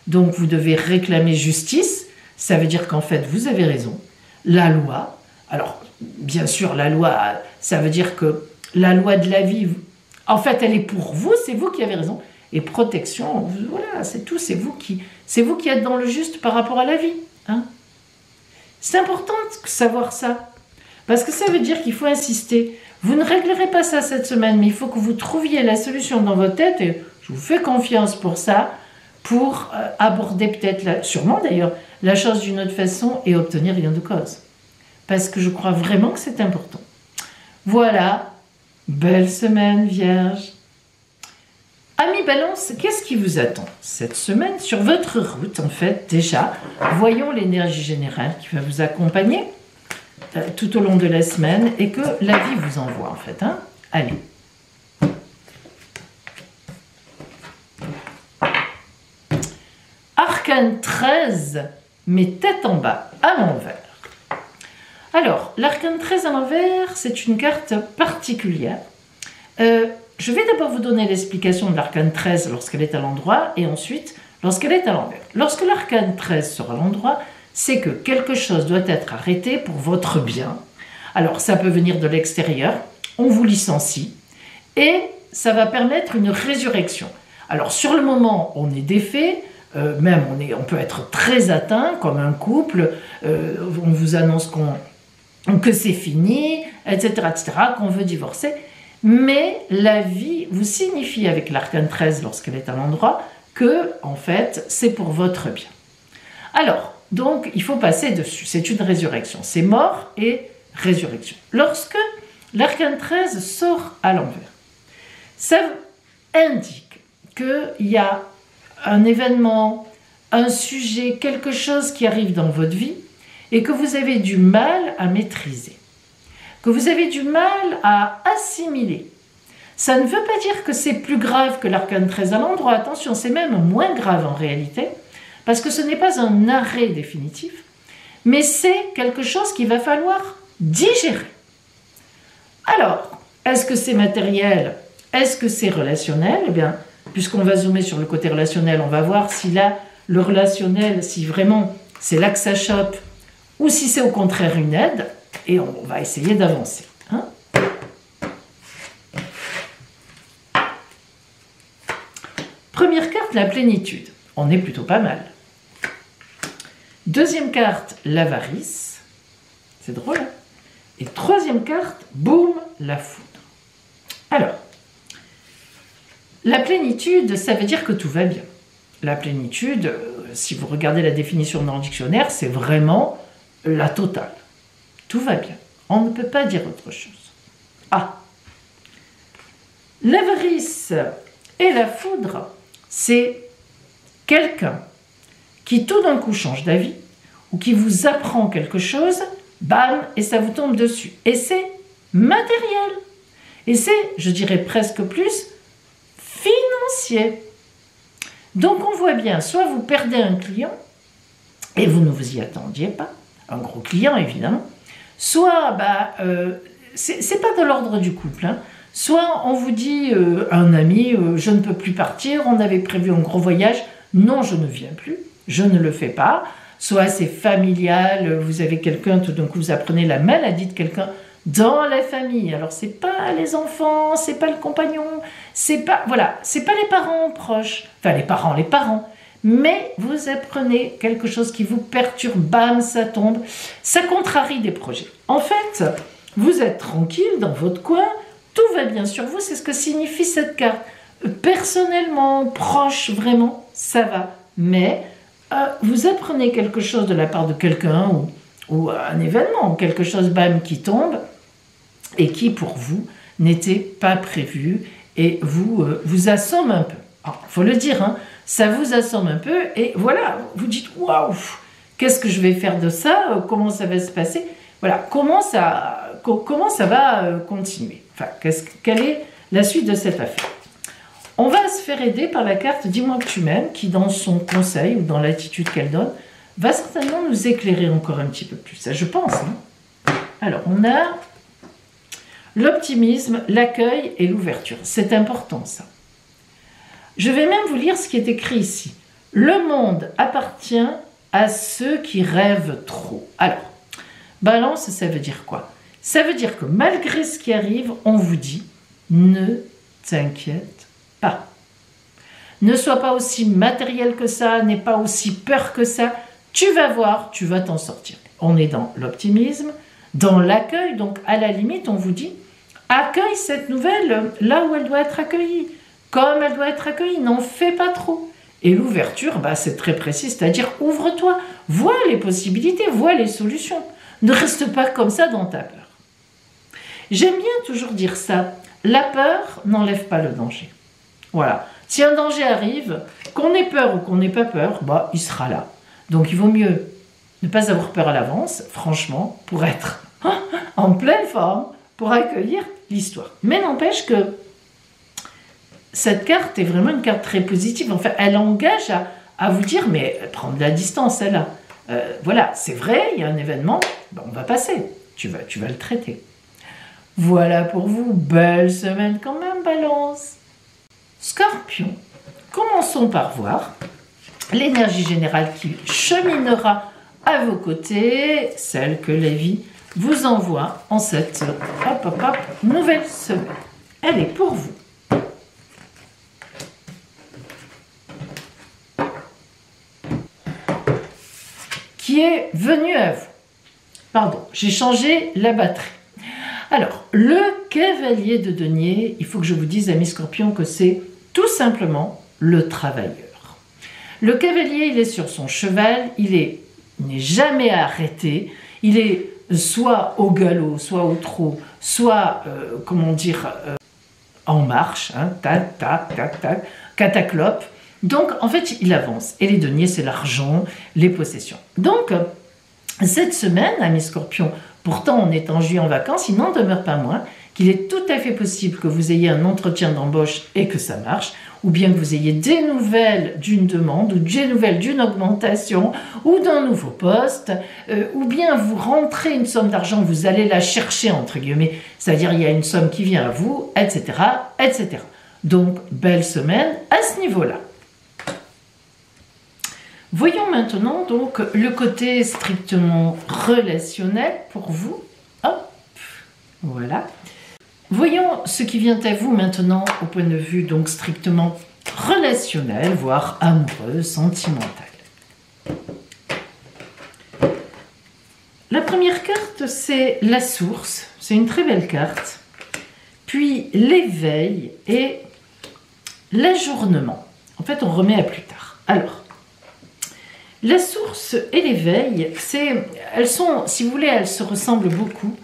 Donc, vous devez réclamer justice. Ça veut dire qu'en fait, vous avez raison. La loi. Alors, bien sûr, la loi, ça veut dire que la loi de la vie, en fait, elle est pour vous. C'est vous qui avez raison. Et protection, voilà, c'est tout. C'est vous qui êtes dans le juste par rapport à la vie. Hein. C'est important de savoir ça. Parce que ça veut dire qu'il faut insister. Vous ne réglerez pas ça cette semaine, mais il faut que vous trouviez la solution dans votre tête. Et je vous fais confiance pour ça, pour aborder peut-être, sûrement d'ailleurs, la chose d'une autre façon et obtenir gain de cause. Parce que je crois vraiment que c'est important. Voilà, belle semaine, Vierge. Amis Balance, qu'est-ce qui vous attend cette semaine sur votre route? En fait, déjà, voyons l'énergie générale qui va vous accompagner tout au long de la semaine et que la vie vous envoie, en fait. Hein? Allez. Arcane 13, mais tête en bas, à l'envers. Alors, l'arcane 13 à l'envers, c'est une carte particulière. Je vais d'abord vous donner l'explication de l'arcane 13 lorsqu'elle est à l'endroit et ensuite lorsqu'elle est à l'envers. Lorsque l'arcane 13 sera à l'endroit, c'est que quelque chose doit être arrêté pour votre bien. Alors, ça peut venir de l'extérieur, on vous licencie et ça va permettre une résurrection. Alors, sur le moment, on est défait, même on peut être très atteint, comme un couple, on vous annonce que c'est fini, etc., qu'on veut divorcer. Mais la vie vous signifie avec l'arcane 13 lorsqu'elle est à l'endroit que, en fait, c'est pour votre bien. Alors, donc, il faut passer dessus. C'est une résurrection. C'est mort et résurrection. Lorsque l'arcane 13 sort à l'envers, ça indique qu'il y a un événement, un sujet, quelque chose qui arrive dans votre vie et que vous avez du mal à maîtriser, que vous avez du mal à assimiler. Ça ne veut pas dire que c'est plus grave que l'arcane 13 à l'endroit. Attention, c'est même moins grave en réalité, parce que ce n'est pas un arrêt définitif, mais c'est quelque chose qu'il va falloir digérer. Alors, est-ce que c'est matériel? Est-ce que c'est relationnel? Eh bien, puisqu'on va zoomer sur le côté relationnel, on va voir si là, le relationnel, si vraiment c'est là que ça chope, ou si c'est au contraire une aide, et on va essayer d'avancer. Hein? Première carte, la plénitude. On est plutôt pas mal. Deuxième carte, l'avarice. C'est drôle, hein? Et troisième carte, boum, la foudre. Alors, la plénitude, ça veut dire que tout va bien. La plénitude, si vous regardez la définition dans le dictionnaire, c'est vraiment la totale. Tout va bien. On ne peut pas dire autre chose. Ah, l'avarice et la foudre, c'est quelqu'un qui tout d'un coup change d'avis ou qui vous apprend quelque chose, bam, et ça vous tombe dessus. Et c'est matériel. Et c'est, je dirais presque plus, financier. Donc on voit bien, soit vous perdez un client, et vous ne vous y attendiez pas, un gros client évidemment, soit, c'est pas de l'ordre du couple, hein. Soit on vous dit, un ami, je ne peux plus partir, on avait prévu un gros voyage, non, je ne viens plus, je ne le fais pas. Soit c'est familial, vous avez quelqu'un, tout d'un coup vous apprenez la maladie de quelqu'un dans la famille. Alors c'est pas les enfants, c'est pas le compagnon, c'est pas, voilà, c'est pas les parents proches, enfin les parents. Mais vous apprenez quelque chose qui vous perturbe, bam, ça tombe, ça contrarie des projets. En fait, vous êtes tranquille dans votre coin, tout va bien sur vous, c'est ce que signifie cette carte. Personnellement, proche, vraiment, ça va. Mais vous apprenez quelque chose de la part de quelqu'un ou un événement, quelque chose, bam, qui tombe et qui, pour vous, n'était pas prévu et vous assomme un peu. Il faut le dire, hein, ça vous assomme un peu et voilà, vous dites « Waouh, qu'est-ce que je vais faire de ça? Comment ça va se passer ?» Voilà, comment ça va continuer? Enfin, quelle est la suite de cette affaire? On va se faire aider par la carte « Dis-moi que tu m'aimes » qui, dans son conseil ou dans l'attitude qu'elle donne, va certainement nous éclairer encore un petit peu plus. Ça, je pense. Hein. Alors, on a l'optimisme, l'accueil et l'ouverture. C'est important, ça. Je vais même vous lire ce qui est écrit ici. Le monde appartient à ceux qui rêvent trop. Alors, balance, ça veut dire quoi? Ça veut dire que malgré ce qui arrive, on vous dit « ne t'inquiète pas ». Ne sois pas aussi matériel que ça, n'aie pas aussi peur que ça. Tu vas voir, tu vas t'en sortir. On est dans l'optimisme, dans l'accueil. Donc, à la limite, on vous dit « accueille cette nouvelle là où elle doit être accueillie. Comme elle doit être accueillie, n'en fais pas trop. » Et l'ouverture, c'est très précis, c'est-à-dire ouvre-toi, vois les possibilités, vois les solutions. Ne reste pas comme ça dans ta peur. J'aime bien toujours dire ça. La peur n'enlève pas le danger. Voilà. Si un danger arrive, qu'on ait peur ou qu'on n'ait pas peur, bah, il sera là. Donc il vaut mieux ne pas avoir peur à l'avance, franchement, pour être en pleine forme, pour accueillir l'histoire. Mais n'empêche que cette carte est vraiment une carte très positive. Enfin, elle engage à vous dire, mais prends de la distance, elle a. Voilà, c'est vrai, il y a un événement, ben, on va passer, tu vas le traiter. Voilà pour vous, belle semaine quand même, Balance. Scorpion, commençons par voir l'énergie générale qui cheminera à vos côtés, celle que la vie vous envoie en cette nouvelle semaine. Elle est pour vous. Qui est venu à vous. Pardon, j'ai changé la batterie. Alors, le cavalier de denier, il faut que je vous dise, amis scorpions, que c'est tout simplement le travailleur. Le cavalier, il est sur son cheval, il n'est jamais arrêté, il est soit au galop, soit au trot, soit, en marche, hein, tac, tac, tac, tac, cataclope. Donc, en fait, il avance. Et les deniers, c'est l'argent, les possessions. Donc, cette semaine, amis scorpions, pourtant on est en juillet en vacances, il n'en demeure pas moins qu'il est tout à fait possible que vous ayez un entretien d'embauche et que ça marche, ou bien que vous ayez des nouvelles d'une demande, ou des nouvelles d'une augmentation, ou d'un nouveau poste, ou bien vous rentrez une somme d'argent, vous allez la chercher, entre guillemets, c'est-à-dire il y a une somme qui vient à vous, etc., etc. Donc, belle semaine à ce niveau-là. Voyons maintenant donc le côté strictement relationnel pour vous. Hop, voilà. Voyons ce qui vient à vous maintenant au point de vue donc strictement relationnel, voire amoureux, sentimental. La première carte, c'est la source. C'est une très belle carte. Puis l'éveil et l'ajournement. En fait, on remet à plus tard. Alors, la source et l'éveil, elles sont, si vous voulez, elles se ressemblent beaucoup.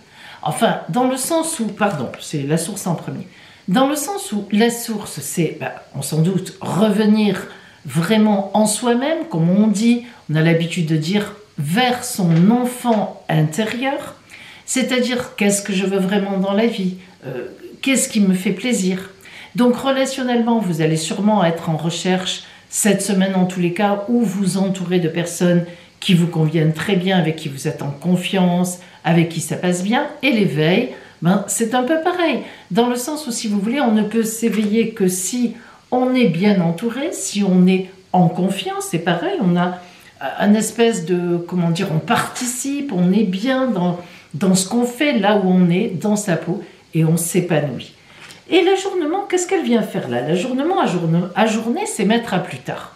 Enfin, dans le sens où, pardon, c'est la source en premier. Dans le sens où la source, c'est, on s'en doute, revenir vraiment en soi-même, comme on dit, on a l'habitude de dire, vers son enfant intérieur. C'est-à-dire, qu'est-ce que je veux vraiment dans la vie ? Qu'est-ce qui me fait plaisir ? Donc, relationnellement, vous allez sûrement être en recherche cette semaine en tous les cas, où vous entourez de personnes qui vous conviennent très bien, avec qui vous êtes en confiance, avec qui ça passe bien. Et l'éveil, c'est un peu pareil, dans le sens où, si vous voulez, on ne peut s'éveiller que si on est bien entouré, si on est en confiance. C'est pareil, on a un espèce de, on participe, on est bien dans ce qu'on fait, là où on est, dans sa peau, et on s'épanouit. Et l'ajournement, qu'est-ce qu'elle vient faire là ? L'ajournement, ajourner, c'est mettre à plus tard.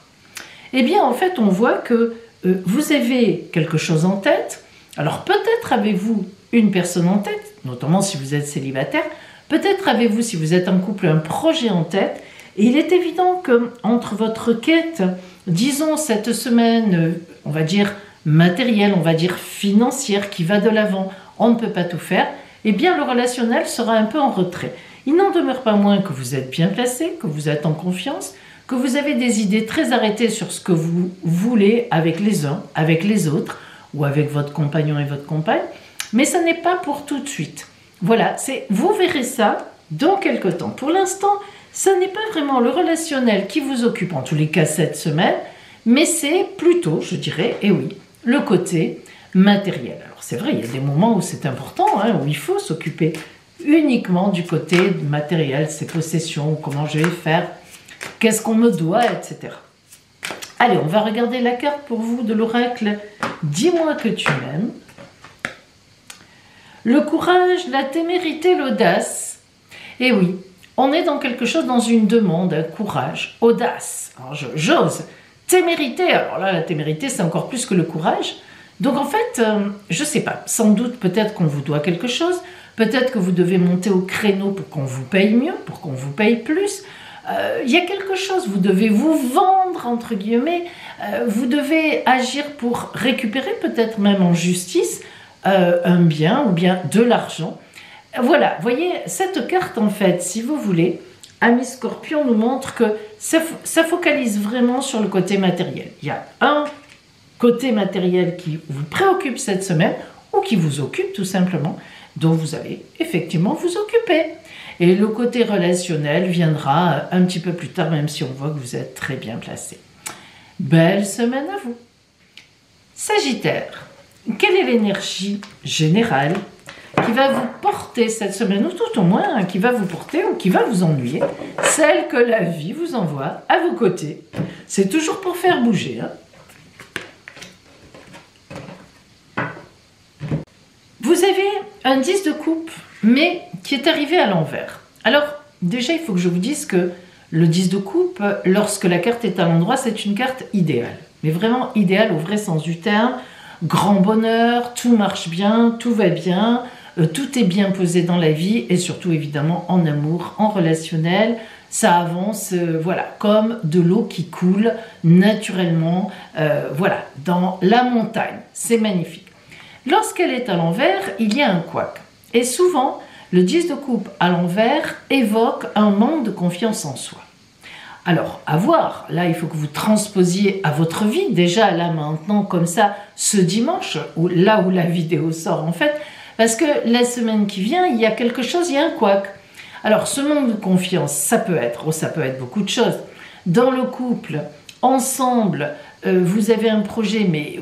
Eh bien, en fait, on voit que vous avez quelque chose en tête. Alors, peut-être avez-vous une personne en tête, notamment si vous êtes célibataire. Peut-être avez-vous, si vous êtes en couple, un projet en tête. Et il est évident qu'entre votre quête, disons cette semaine, on va dire matérielle, on va dire financière, qui va de l'avant, on ne peut pas tout faire, eh bien, le relationnel sera un peu en retrait. Il n'en demeure pas moins que vous êtes bien placé, que vous êtes en confiance, que vous avez des idées très arrêtées sur ce que vous voulez avec les uns, avec les autres, ou avec votre compagnon et votre compagne, mais ça n'est pas pour tout de suite. Voilà, vous verrez ça dans quelque temps. Pour l'instant, ça n'est pas vraiment le relationnel qui vous occupe, en tous les cas cette semaine, mais c'est plutôt, je dirais, et oui, le côté matériel. Alors c'est vrai, il y a des moments où c'est important, où il faut s'occuper uniquement du côté matériel, ses possessions, comment je vais faire, qu'est-ce qu'on me doit, etc. Allez, on va regarder la carte pour vous de l'oracle. Dis-moi que tu m'aimes. Le courage, la témérité, l'audace. Et oui, on est dans quelque chose, dans une demande, un courage, audace. Alors j'ose. Témérité, alors là, la témérité, c'est encore plus que le courage. Donc en fait, je ne sais pas, sans doute peut-être qu'on vous doit quelque chose, peut-être que vous devez monter au créneau pour qu'on vous paye mieux, pour qu'on vous paye plus. Il y a quelque chose, vous devez vous vendre, entre guillemets, vous devez agir pour récupérer, peut-être même en justice, un bien ou bien de l'argent. Voilà, voyez, cette carte, en fait, si vous voulez, Amis Scorpion nous montre que ça focalise vraiment sur le côté matériel. Il y a un côté matériel qui vous préoccupe cette semaine ou qui vous occupe tout simplement, dont vous allez effectivement vous occuper. Et le côté relationnel viendra un petit peu plus tard, même si on voit que vous êtes très bien placé. Belle semaine à vous. Sagittaire, quelle est l'énergie générale qui va vous porter cette semaine, ou tout au moins qui va vous porter ou qui va vous ennuyer, celle que la vie vous envoie à vos côtés. C'est toujours pour faire bouger. Vous avez un 10 de coupe, mais qui est arrivé à l'envers. Alors, déjà, il faut que je vous dise que le 10 de coupe, lorsque la carte est à l'endroit, c'est une carte idéale. Mais vraiment idéale au vrai sens du terme. Grand bonheur, tout marche bien, tout va bien, tout est bien posé dans la vie et surtout évidemment en amour, en relationnel. Ça avance, voilà, comme de l'eau qui coule naturellement, voilà, dans la montagne. C'est magnifique. Lorsqu'elle est à l'envers, il y a un couac. Et souvent, le 10 de coupe à l'envers évoque un manque de confiance en soi. Alors, à voir, là, il faut que vous transposiez à votre vie, déjà, là, maintenant, comme ça, ce dimanche, là où la vidéo sort, en fait, parce que la semaine qui vient, il y a quelque chose, il y a un couac. Alors, ce manque de confiance, ça peut être beaucoup de choses. Dans le couple, ensemble, vous avez un projet, mais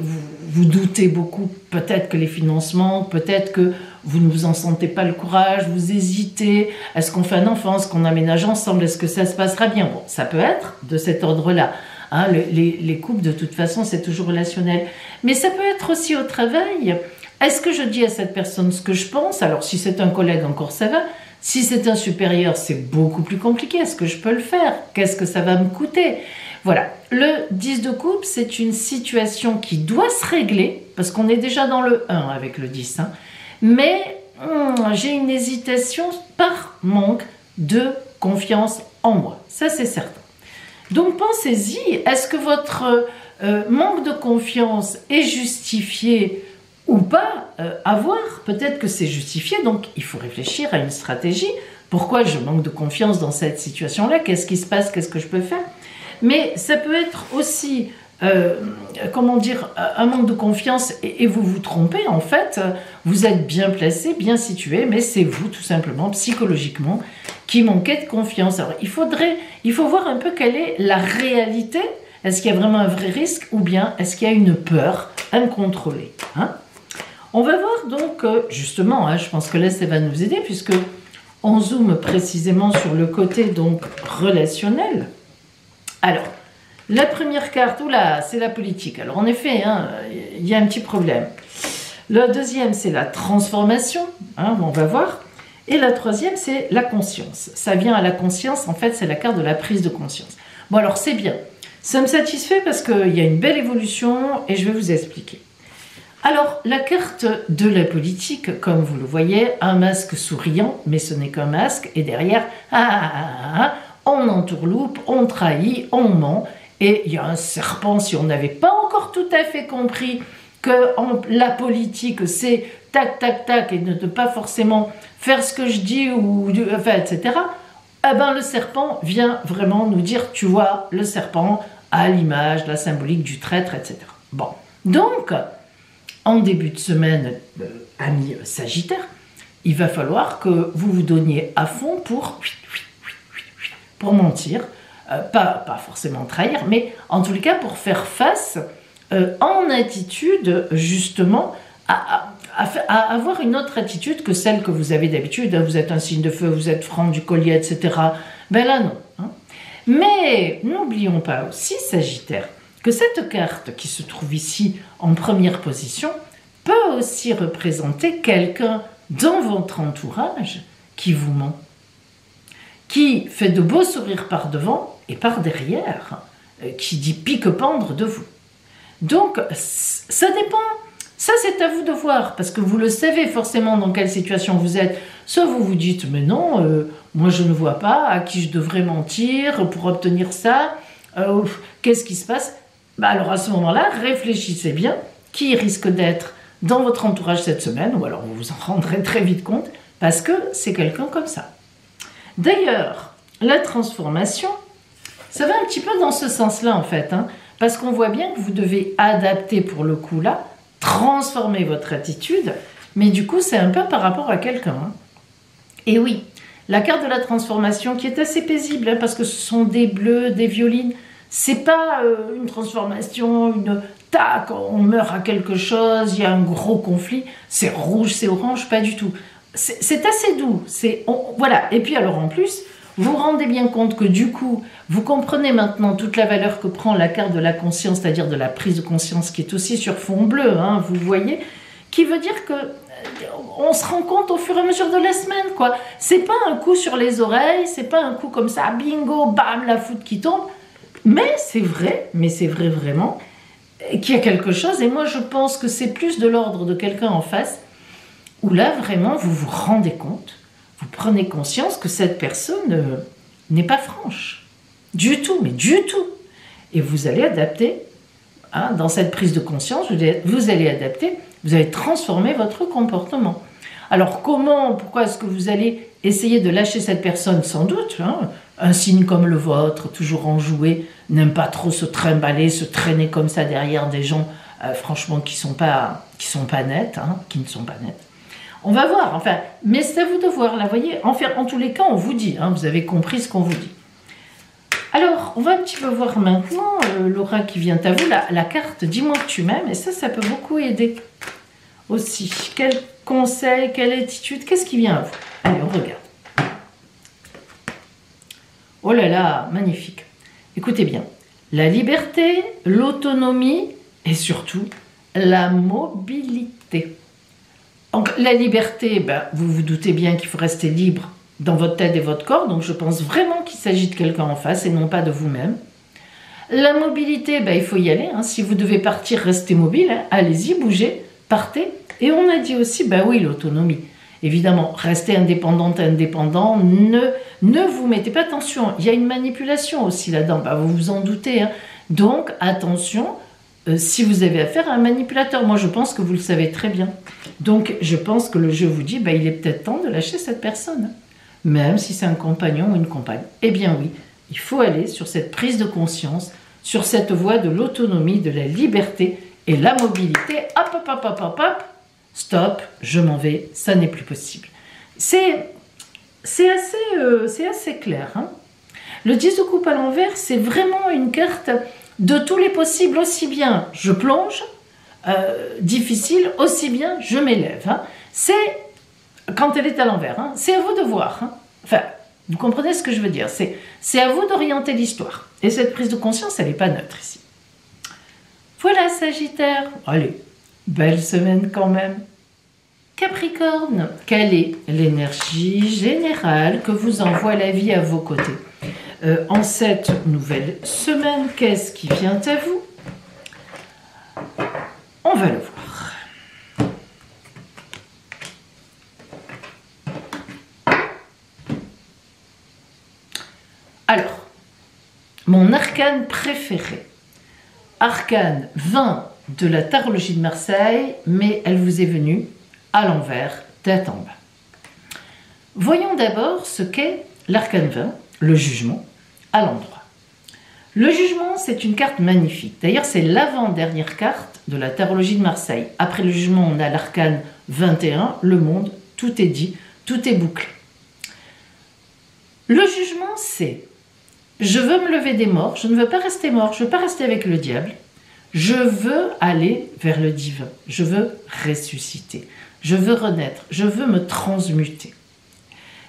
vous doutez beaucoup, peut-être que les financements, peut-être que vous ne vous en sentez pas le courage, vous hésitez, est-ce qu'on fait un enfant, est-ce qu'on aménage ensemble, est-ce que ça se passera bien? Bon, ça peut être de cet ordre-là. Hein, les couples, de toute façon, c'est toujours relationnel. Mais ça peut être aussi au travail. Est-ce que je dis à cette personne ce que je pense? Alors, si c'est un collègue, encore ça va. Si c'est un supérieur, c'est beaucoup plus compliqué. Est-ce que je peux le faire? Qu'est-ce que ça va me coûter? Voilà. Le 10 de coupe, c'est une situation qui doit se régler, parce qu'on est déjà dans le 1 avec le 10. Hein, mais j'ai une hésitation par manque de confiance en moi. Ça, c'est certain. Donc, pensez-y. Est-ce que votre manque de confiance est justifié ou pas? À voir. Peut-être que c'est justifié. Donc, il faut réfléchir à une stratégie. Pourquoi je manque de confiance dans cette situation-là? Qu'est-ce qui se passe? Qu'est-ce que je peux faire? Mais ça peut être aussi, comment dire, un manque de confiance et vous vous trompez. En fait, vous êtes bien placé, bien situé, mais c'est vous, tout simplement, psychologiquement, qui manquez de confiance. Alors, il faut voir un peu quelle est la réalité. Est-ce qu'il y a vraiment un vrai risque ou bien est-ce qu'il y a une peur incontrôlée, hein? On va voir donc, justement, hein, je pense que là, ça va nous aider puisque on zoome précisément sur le côté donc relationnel. Alors, la première carte, oula, c'est la politique. Alors, en effet, hein, il y a un petit problème. La deuxième, c'est la transformation, hein, on va voir. Et la troisième, c'est la conscience. Ça vient à la conscience, en fait, c'est la carte de la prise de conscience. Bon, alors, c'est bien. Ça me satisfait parce qu'il y a une belle évolution et je vais vous expliquer. Alors, la carte de la politique, comme vous le voyez, un masque souriant, mais ce n'est qu'un masque, et derrière, on entourloupe, on trahit, on ment, et il y a un serpent, si on n'avait pas encore tout à fait compris que la politique, c'est tac, tac, tac, et ne pas forcément faire ce que je dis, ou enfin, etc., eh ben, le serpent vient vraiment nous dire, tu vois, le serpent a l'image, la symbolique du traître, etc. Bon, donc, en début de semaine, amis Sagittaire, il va falloir que vous vous donniez à fond pour mentir, pas forcément trahir, mais en tous les cas pour faire face en attitude justement à avoir une autre attitude que celle que vous avez d'habitude. Vous êtes un signe de feu, vous êtes franc du collier, etc. Ben là non. Hein. Mais n'oublions pas aussi, Sagittaire, que cette carte qui se trouve ici en première position peut aussi représenter quelqu'un dans votre entourage qui vous ment, qui fait de beaux sourires par devant et par derrière, qui dit pique-pendre de vous. Donc, ça dépend. Ça, c'est à vous de voir, parce que vous le savez forcément dans quelle situation vous êtes. Soit vous vous dites, mais non, moi je ne vois pas à qui je devrais mentir pour obtenir ça. Qu'est-ce qui se passe? Alors à ce moment-là, réfléchissez bien qui risque d'être dans votre entourage cette semaine, ou alors vous vous en rendrez très vite compte, parce que c'est quelqu'un comme ça. D'ailleurs, la transformation, ça va un petit peu dans ce sens-là en fait, hein, parce qu'on voit bien que vous devez adapter pour le coup là, transformer votre attitude, mais du coup c'est un peu par rapport à quelqu'un. Hein. Et oui, la carte de la transformation qui est assez paisible, hein, parce que ce sont des bleus, des violines, c'est pas une transformation, une tac, on meurt à quelque chose, il y a un gros conflit, c'est rouge, c'est orange, pas du tout. C'est assez doux, voilà. Et puis alors en plus, vous vous rendez bien compte que du coup, vous comprenez maintenant toute la valeur que prend la carte de la conscience, c'est-à-dire de la prise de conscience qui est aussi sur fond bleu, hein, vous voyez, qui veut dire que on se rend compte au fur et à mesure de la semaine, quoi. C'est pas un coup sur les oreilles, c'est pas un coup comme ça, bingo, bam, la foudre qui tombe, mais c'est vrai vraiment, qu'il y a quelque chose, et moi je pense que c'est plus de l'ordre de quelqu'un en face, où là vraiment vous vous rendez compte, vous prenez conscience que cette personne n'est pas franche. Du tout, mais du tout. Et vous allez adapter, hein, dans cette prise de conscience, vous allez adapter, vous allez transformer votre comportement. Alors comment, pourquoi est-ce que vous allez essayer de lâcher cette personne? Sans doute, hein, un signe comme le vôtre, toujours enjoué, n'aime pas trop se trimballer, se traîner comme ça derrière des gens, franchement, qui sont pas nets, hein, qui ne sont pas nets. On va voir, enfin, mais c'est à vous de voir, là, vous voyez. En tous les cas, on vous dit, hein, vous avez compris ce qu'on vous dit. Alors, on va un petit peu voir maintenant, Laura, qui vient à vous, la carte « Dis-moi que tu m'aimes », et ça peut beaucoup aider aussi. Quel conseil, quelle attitude, qu'est-ce qui vient à vous? Allez, on regarde. Oh là là, magnifique. Écoutez bien, la liberté, l'autonomie et surtout la mobilité. Donc la liberté, ben, vous vous doutez bien qu'il faut rester libre dans votre tête et votre corps, donc je pense vraiment qu'il s'agit de quelqu'un en face et non pas de vous-même. La mobilité, ben, il faut y aller, hein. Si vous devez partir, restez mobile, hein. Allez-y, bougez, partez. Et on a dit aussi, ben oui, l'autonomie. Évidemment, restez indépendante, indépendant, ne vous mettez pas, attention, il y a une manipulation aussi là-dedans, ben, vous vous en doutez, hein. Donc attention, si vous avez affaire à un manipulateur, moi je pense que vous le savez très bien. Donc je pense que le jeu vous dit, ben, il est peut-être temps de lâcher cette personne, même si c'est un compagnon ou une compagne. Eh bien oui, il faut aller sur cette prise de conscience, sur cette voie de l'autonomie, de la liberté et la mobilité. Hop, hop, hop, hop, hop, hop, stop, je m'en vais, ça n'est plus possible. C'est assez clair. Hein. Le 10 de coupe à l'envers, c'est vraiment une carte de tous les possibles, aussi bien je plonge, difficile, aussi bien je m'élève. Hein. C'est, quand elle est à l'envers, hein, c'est à vous de voir. Hein. Enfin, vous comprenez ce que je veux dire, c'est à vous d'orienter l'histoire. Et cette prise de conscience, elle n'est pas neutre ici. Voilà, Sagittaire. Allez, belle semaine quand même. Capricorne, quelle est l'énergie générale que vous envoie la vie à vos côtés? En cette nouvelle semaine, qu'est-ce qui vient à vous? On va le voir. Alors, mon arcane préféré, arcane 20 de la tarologie de Marseille, mais elle vous est venue à l'envers, tête en bas. Voyons d'abord ce qu'est l'arcane 20, le jugement, à l'endroit. Le jugement, c'est une carte magnifique. D'ailleurs, c'est l'avant-dernière carte de la tarologie de Marseille. Après le jugement, on a l'arcane 21, le monde, tout est dit, tout est bouclé. Le jugement, c'est je veux me lever des morts, je ne veux pas rester mort, je ne veux pas rester avec le diable, je veux aller vers le divin, je veux ressusciter, je veux renaître, je veux me transmuter.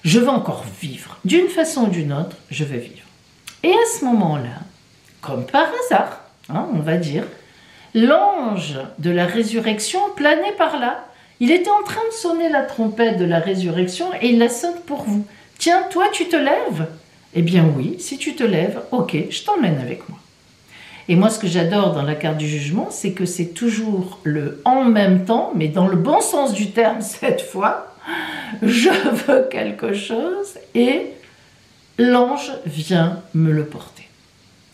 Je veux encore vivre. D'une façon ou d'une autre, je veux vivre. Et à ce moment-là, comme par hasard, hein, on va dire, l'ange de la résurrection planait par là. Il était en train de sonner la trompette de la résurrection et il la sonne pour vous. Tiens, toi, tu te lèves? Eh bien oui, si tu te lèves, ok, je t'emmène avec moi. Et moi, ce que j'adore dans la carte du jugement, c'est que c'est toujours le « en même temps », mais dans le bon sens du terme cette fois. Je veux quelque chose et l'ange vient me le porter.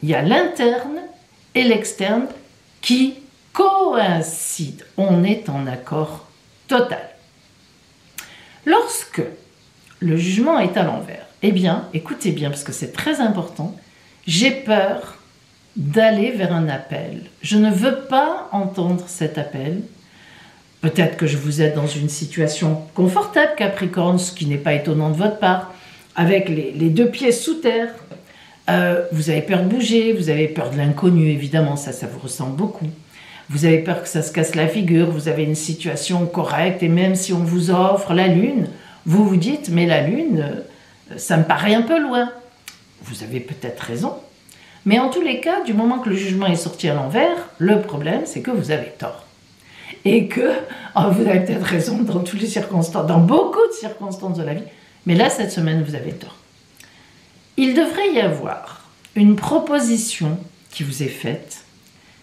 Il y a l'interne et l'externe qui coïncident. On est en accord total. Lorsque le jugement est à l'envers, Eh bien, écoutez bien, parce que c'est très important. J'ai peur d'aller vers un appel. Je ne veux pas entendre cet appel. Peut-être que je vous êtes dans une situation confortable, Capricorne, ce qui n'est pas étonnant de votre part, avec les deux pieds sous terre. Vous avez peur de bouger, vous avez peur de l'inconnu, évidemment, ça vous ressemble beaucoup. Vous avez peur que ça se casse la figure, vous avez une situation correcte, et même si on vous offre la Lune, vous vous dites, mais la Lune, ça me paraît un peu loin. Vous avez peut-être raison. Mais en tous les cas, du moment que le jugement est sorti à l'envers, le problème, c'est que vous avez tort. Et que, vous avez peut-être raison dans toutes les circonstances, dans beaucoup de circonstances de la vie, mais là, cette semaine, vous avez tort. Il devrait y avoir une proposition qui vous est faite,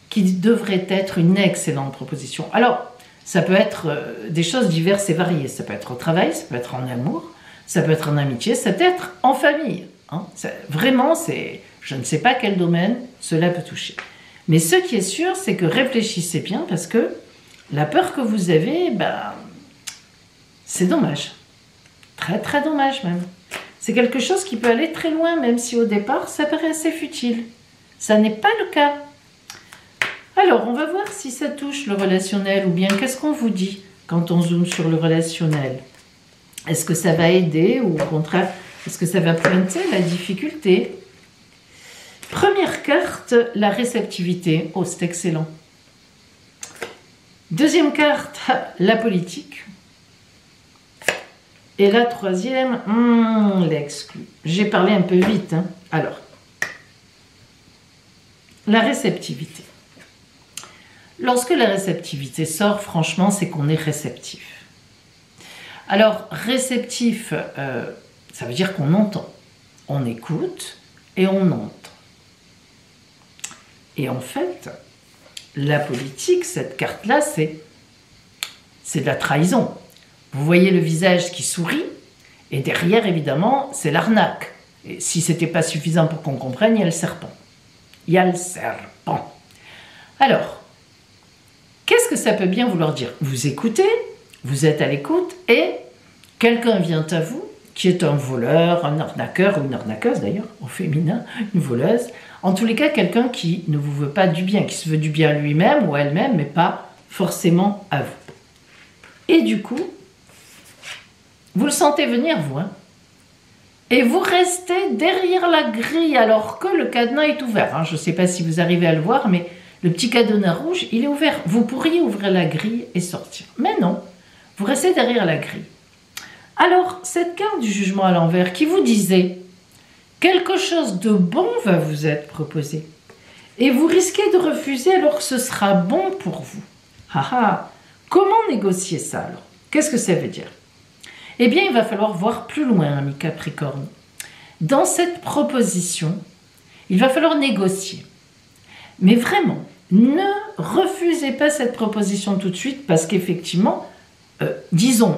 qui devrait être une excellente proposition. Alors, ça peut être des choses diverses et variées. Ça peut être au travail, ça peut être en amour, ça peut être en amitié, ça peut être en famille. Hein. Vraiment, je ne sais pas quel domaine cela peut toucher. Mais ce qui est sûr, c'est que réfléchissez bien parce que la peur que vous avez, c'est dommage. Très, très dommage même. C'est quelque chose qui peut aller très loin, même si au départ, ça paraît assez futile. Ça n'est pas le cas. Alors, on va voir si ça touche le relationnel ou bien qu'est-ce qu'on vous dit quand on zoome sur le relationnel. Est-ce que ça va aider ou au contraire, est-ce que ça va pointer la difficulté? Première carte, la réceptivité. Oh, c'est excellent. Deuxième carte, la politique. Et la troisième, l'exclu. J'ai parlé un peu vite. Hein. Alors, la réceptivité. Lorsque la réceptivité sort, franchement, c'est qu'on est réceptif. Alors, réceptif, ça veut dire qu'on entend. On écoute et on entend. Et en fait, la politique, cette carte-là, c'est de la trahison. Vous voyez le visage qui sourit, et derrière, évidemment, c'est l'arnaque. Et si ce n'était pas suffisant pour qu'on comprenne, il y a le serpent. Il y a le serpent. Alors, qu'est-ce que ça peut bien vouloir dire? Vous écoutez, vous êtes à l'écoute, et quelqu'un vient à vous, qui est un voleur, un arnaqueur, ou une arnaqueuse d'ailleurs, au féminin, une voleuse. En tous les cas, quelqu'un qui ne vous veut pas du bien, qui se veut du bien à lui-même ou à elle-même, mais pas forcément à vous. Et du coup, vous le sentez venir, vous, hein? Et vous restez derrière la grille alors que le cadenas est ouvert. Hein. Je ne sais pas si vous arrivez à le voir, mais le petit cadenas rouge, il est ouvert. Vous pourriez ouvrir la grille et sortir. Mais non, vous restez derrière la grille. Alors, cette carte du jugement à l'envers qui vous disait quelque chose de bon va vous être proposé. Et vous risquez de refuser alors que ce sera bon pour vous. Ah ah, comment négocier ça alors? Qu'est-ce que ça veut dire? Eh bien, il va falloir voir plus loin, ami Capricorne. Dans cette proposition, il va falloir négocier. Mais vraiment, ne refusez pas cette proposition tout de suite parce qu'effectivement, disons,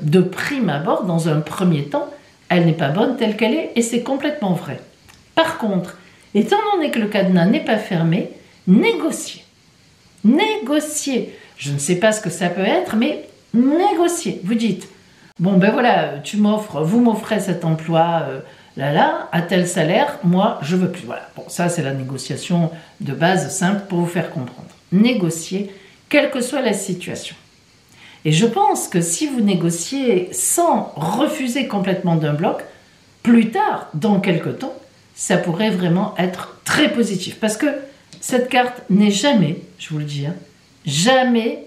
de prime abord, dans un premier temps, elle n'est pas bonne telle qu'elle est et c'est complètement vrai. Par contre, étant donné que le cadenas n'est pas fermé, négociez. Négociez. Je ne sais pas ce que ça peut être, mais négociez. Vous dites, bon ben voilà, vous m'offrez cet emploi à tel salaire, moi je veux plus. Voilà. Bon, ça c'est la négociation de base simple pour vous faire comprendre. Négociez, quelle que soit la situation. Et je pense que si vous négociez sans refuser complètement d'un bloc, plus tard, dans quelque temps, ça pourrait vraiment être très positif. Parce que cette carte n'est jamais, je vous le dis, jamais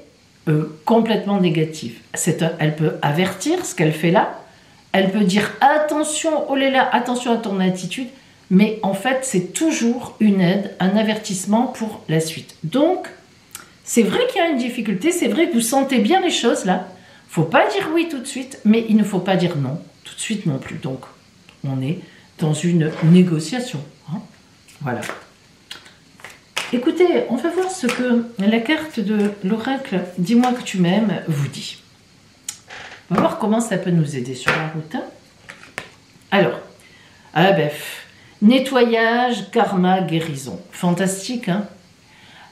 complètement négative. Elle peut avertir ce qu'elle fait là, elle peut dire attention, oh là là, attention à ton attitude, mais en fait c'est toujours une aide, un avertissement pour la suite. Donc, c'est vrai qu'il y a une difficulté, c'est vrai que vous sentez bien les choses là. Il ne faut pas dire oui tout de suite, mais il ne faut pas dire non tout de suite non plus. Donc, on est dans une négociation. Hein. Voilà. Écoutez, on va voir ce que la carte de l'oracle « Dis-moi que tu m'aimes » vous dit. On va voir comment ça peut nous aider sur la route. Hein. Alors, nettoyage, karma, guérison. Fantastique, hein?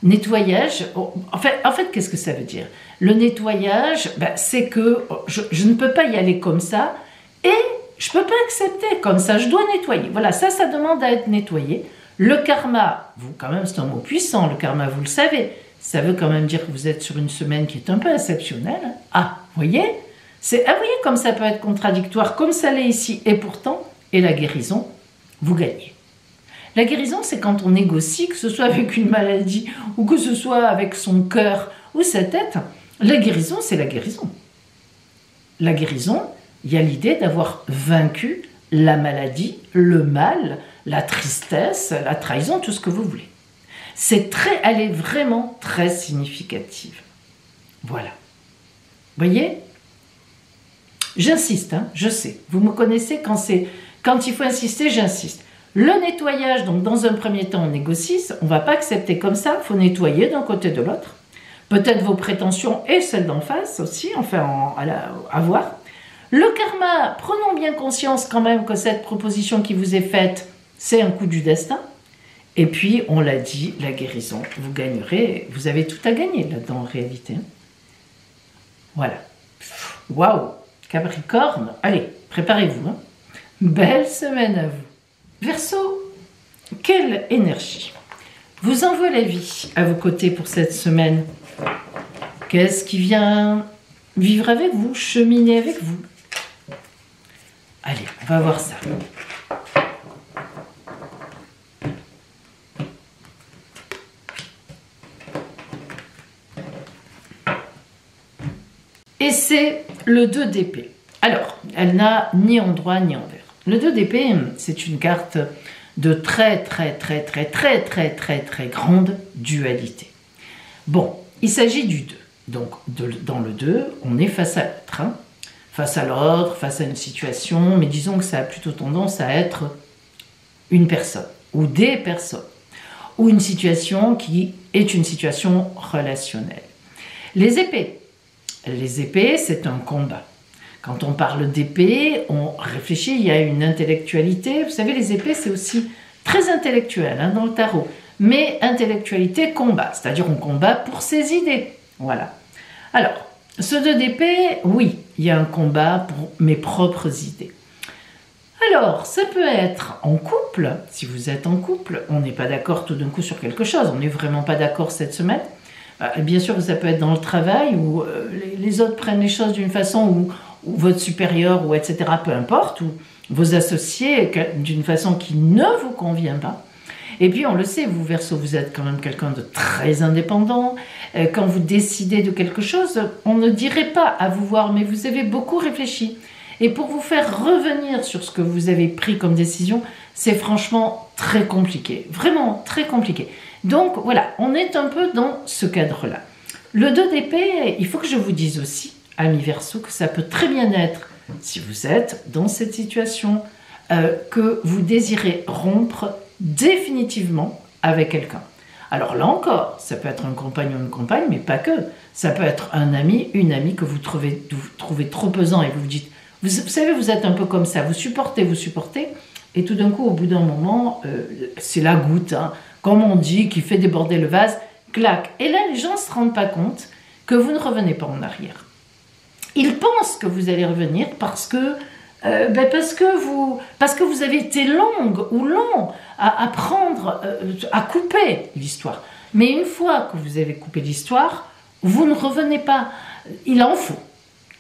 Nettoyage, en fait qu'est-ce que ça veut dire? Le nettoyage, c'est que je ne peux pas y aller comme ça et je peux pas accepter comme ça, je dois nettoyer. Voilà, ça demande à être nettoyé. Le karma, vous quand même, c'est un mot puissant, le karma, vous le savez. Ça veut quand même dire que vous êtes sur une semaine qui est un peu exceptionnelle. Ah, vous voyez? Vous voyez comme ça peut être contradictoire, comme ça l'est ici. Et pourtant, et la guérison, vous gagnez. La guérison, c'est quand on négocie, que ce soit avec une maladie ou que ce soit avec son cœur ou sa tête. La guérison, c'est la guérison. La guérison, il y a l'idée d'avoir vaincu la maladie, le mal, la tristesse, la trahison, tout ce que vous voulez. Elle est vraiment très significative. Voilà. Vous voyez? J'insiste, hein, je sais. Vous me connaissez, quand il faut insister, j'insiste. Le nettoyage, donc dans un premier temps, on négocie, on ne va pas accepter comme ça, il faut nettoyer d'un côté de l'autre. Peut-être vos prétentions et celles d'en face aussi, enfin à voir. Le karma, prenons bien conscience quand même que cette proposition qui vous est faite, c'est un coup du destin. Et puis, on l'a dit, la guérison, vous gagnerez, vous avez tout à gagner là-dedans en réalité. Voilà. Waouh! Capricorne, allez, préparez-vous. Hein. Belle semaine à vous. Verseau, quelle énergie vous envoie la vie à vos côtés pour cette semaine? Qu'est-ce qui vient vivre avec vous, cheminer avec vous? Allez, on va voir ça. Et c'est le 2 d'épée. Alors, elle n'a ni endroit ni envers. Le 2 d'épée, c'est une carte de très grande dualité. Bon, il s'agit du 2. Donc, dans le 2, on est face à l'autre. Hein, face à l'autre, face à une situation, mais disons que ça a plutôt tendance à être une personne ou des personnes ou une situation qui est une situation relationnelle. Les épées, c'est un combat. Quand on parle d'épée, on réfléchit, il y a une intellectualité. Vous savez, les épées, c'est aussi très intellectuel hein, dans le tarot. Mais intellectualité, combat, c'est-à-dire on combat pour ses idées. Voilà. Alors, ce 2 d'épée, oui, il y a un combat pour mes propres idées. Alors, ça peut être en couple, si vous êtes en couple, on n'est pas d'accord tout d'un coup sur quelque chose, on n'est vraiment pas d'accord cette semaine. Bien sûr, ça peut être dans le travail où les autres prennent les choses d'une façon où votre supérieur, ou etc., peu importe, ou vos associés d'une façon qui ne vous convient pas. Et puis, on le sait, vous, Verseau, vous êtes quand même quelqu'un de très indépendant. Quand vous décidez de quelque chose, on ne dirait pas à vous voir, mais vous avez beaucoup réfléchi. Et pour vous faire revenir sur ce que vous avez pris comme décision, c'est franchement très compliqué. Vraiment très compliqué. Donc, voilà, on est un peu dans ce cadre-là. Le 2 d'épée, il faut que je vous dise aussi, amis Verseau, que ça peut très bien être, si vous êtes dans cette situation, que vous désirez rompre définitivement avec quelqu'un. Alors là encore, ça peut être un compagnon, une compagne, mais pas que. Ça peut être un ami, une amie que vous trouvez trop pesant et vous vous dites, vous savez, vous êtes un peu comme ça, vous supportez, et tout d'un coup, au bout d'un moment, c'est la goutte, hein, comme on dit, qui fait déborder le vase, clac. Et là, les gens ne se rendent pas compte que vous ne revenez pas en arrière. Ils pensent que vous allez revenir parce que vous avez été longue ou long à prendre, à couper l'histoire. Mais une fois que vous avez coupé l'histoire, vous ne revenez pas. Il en faut.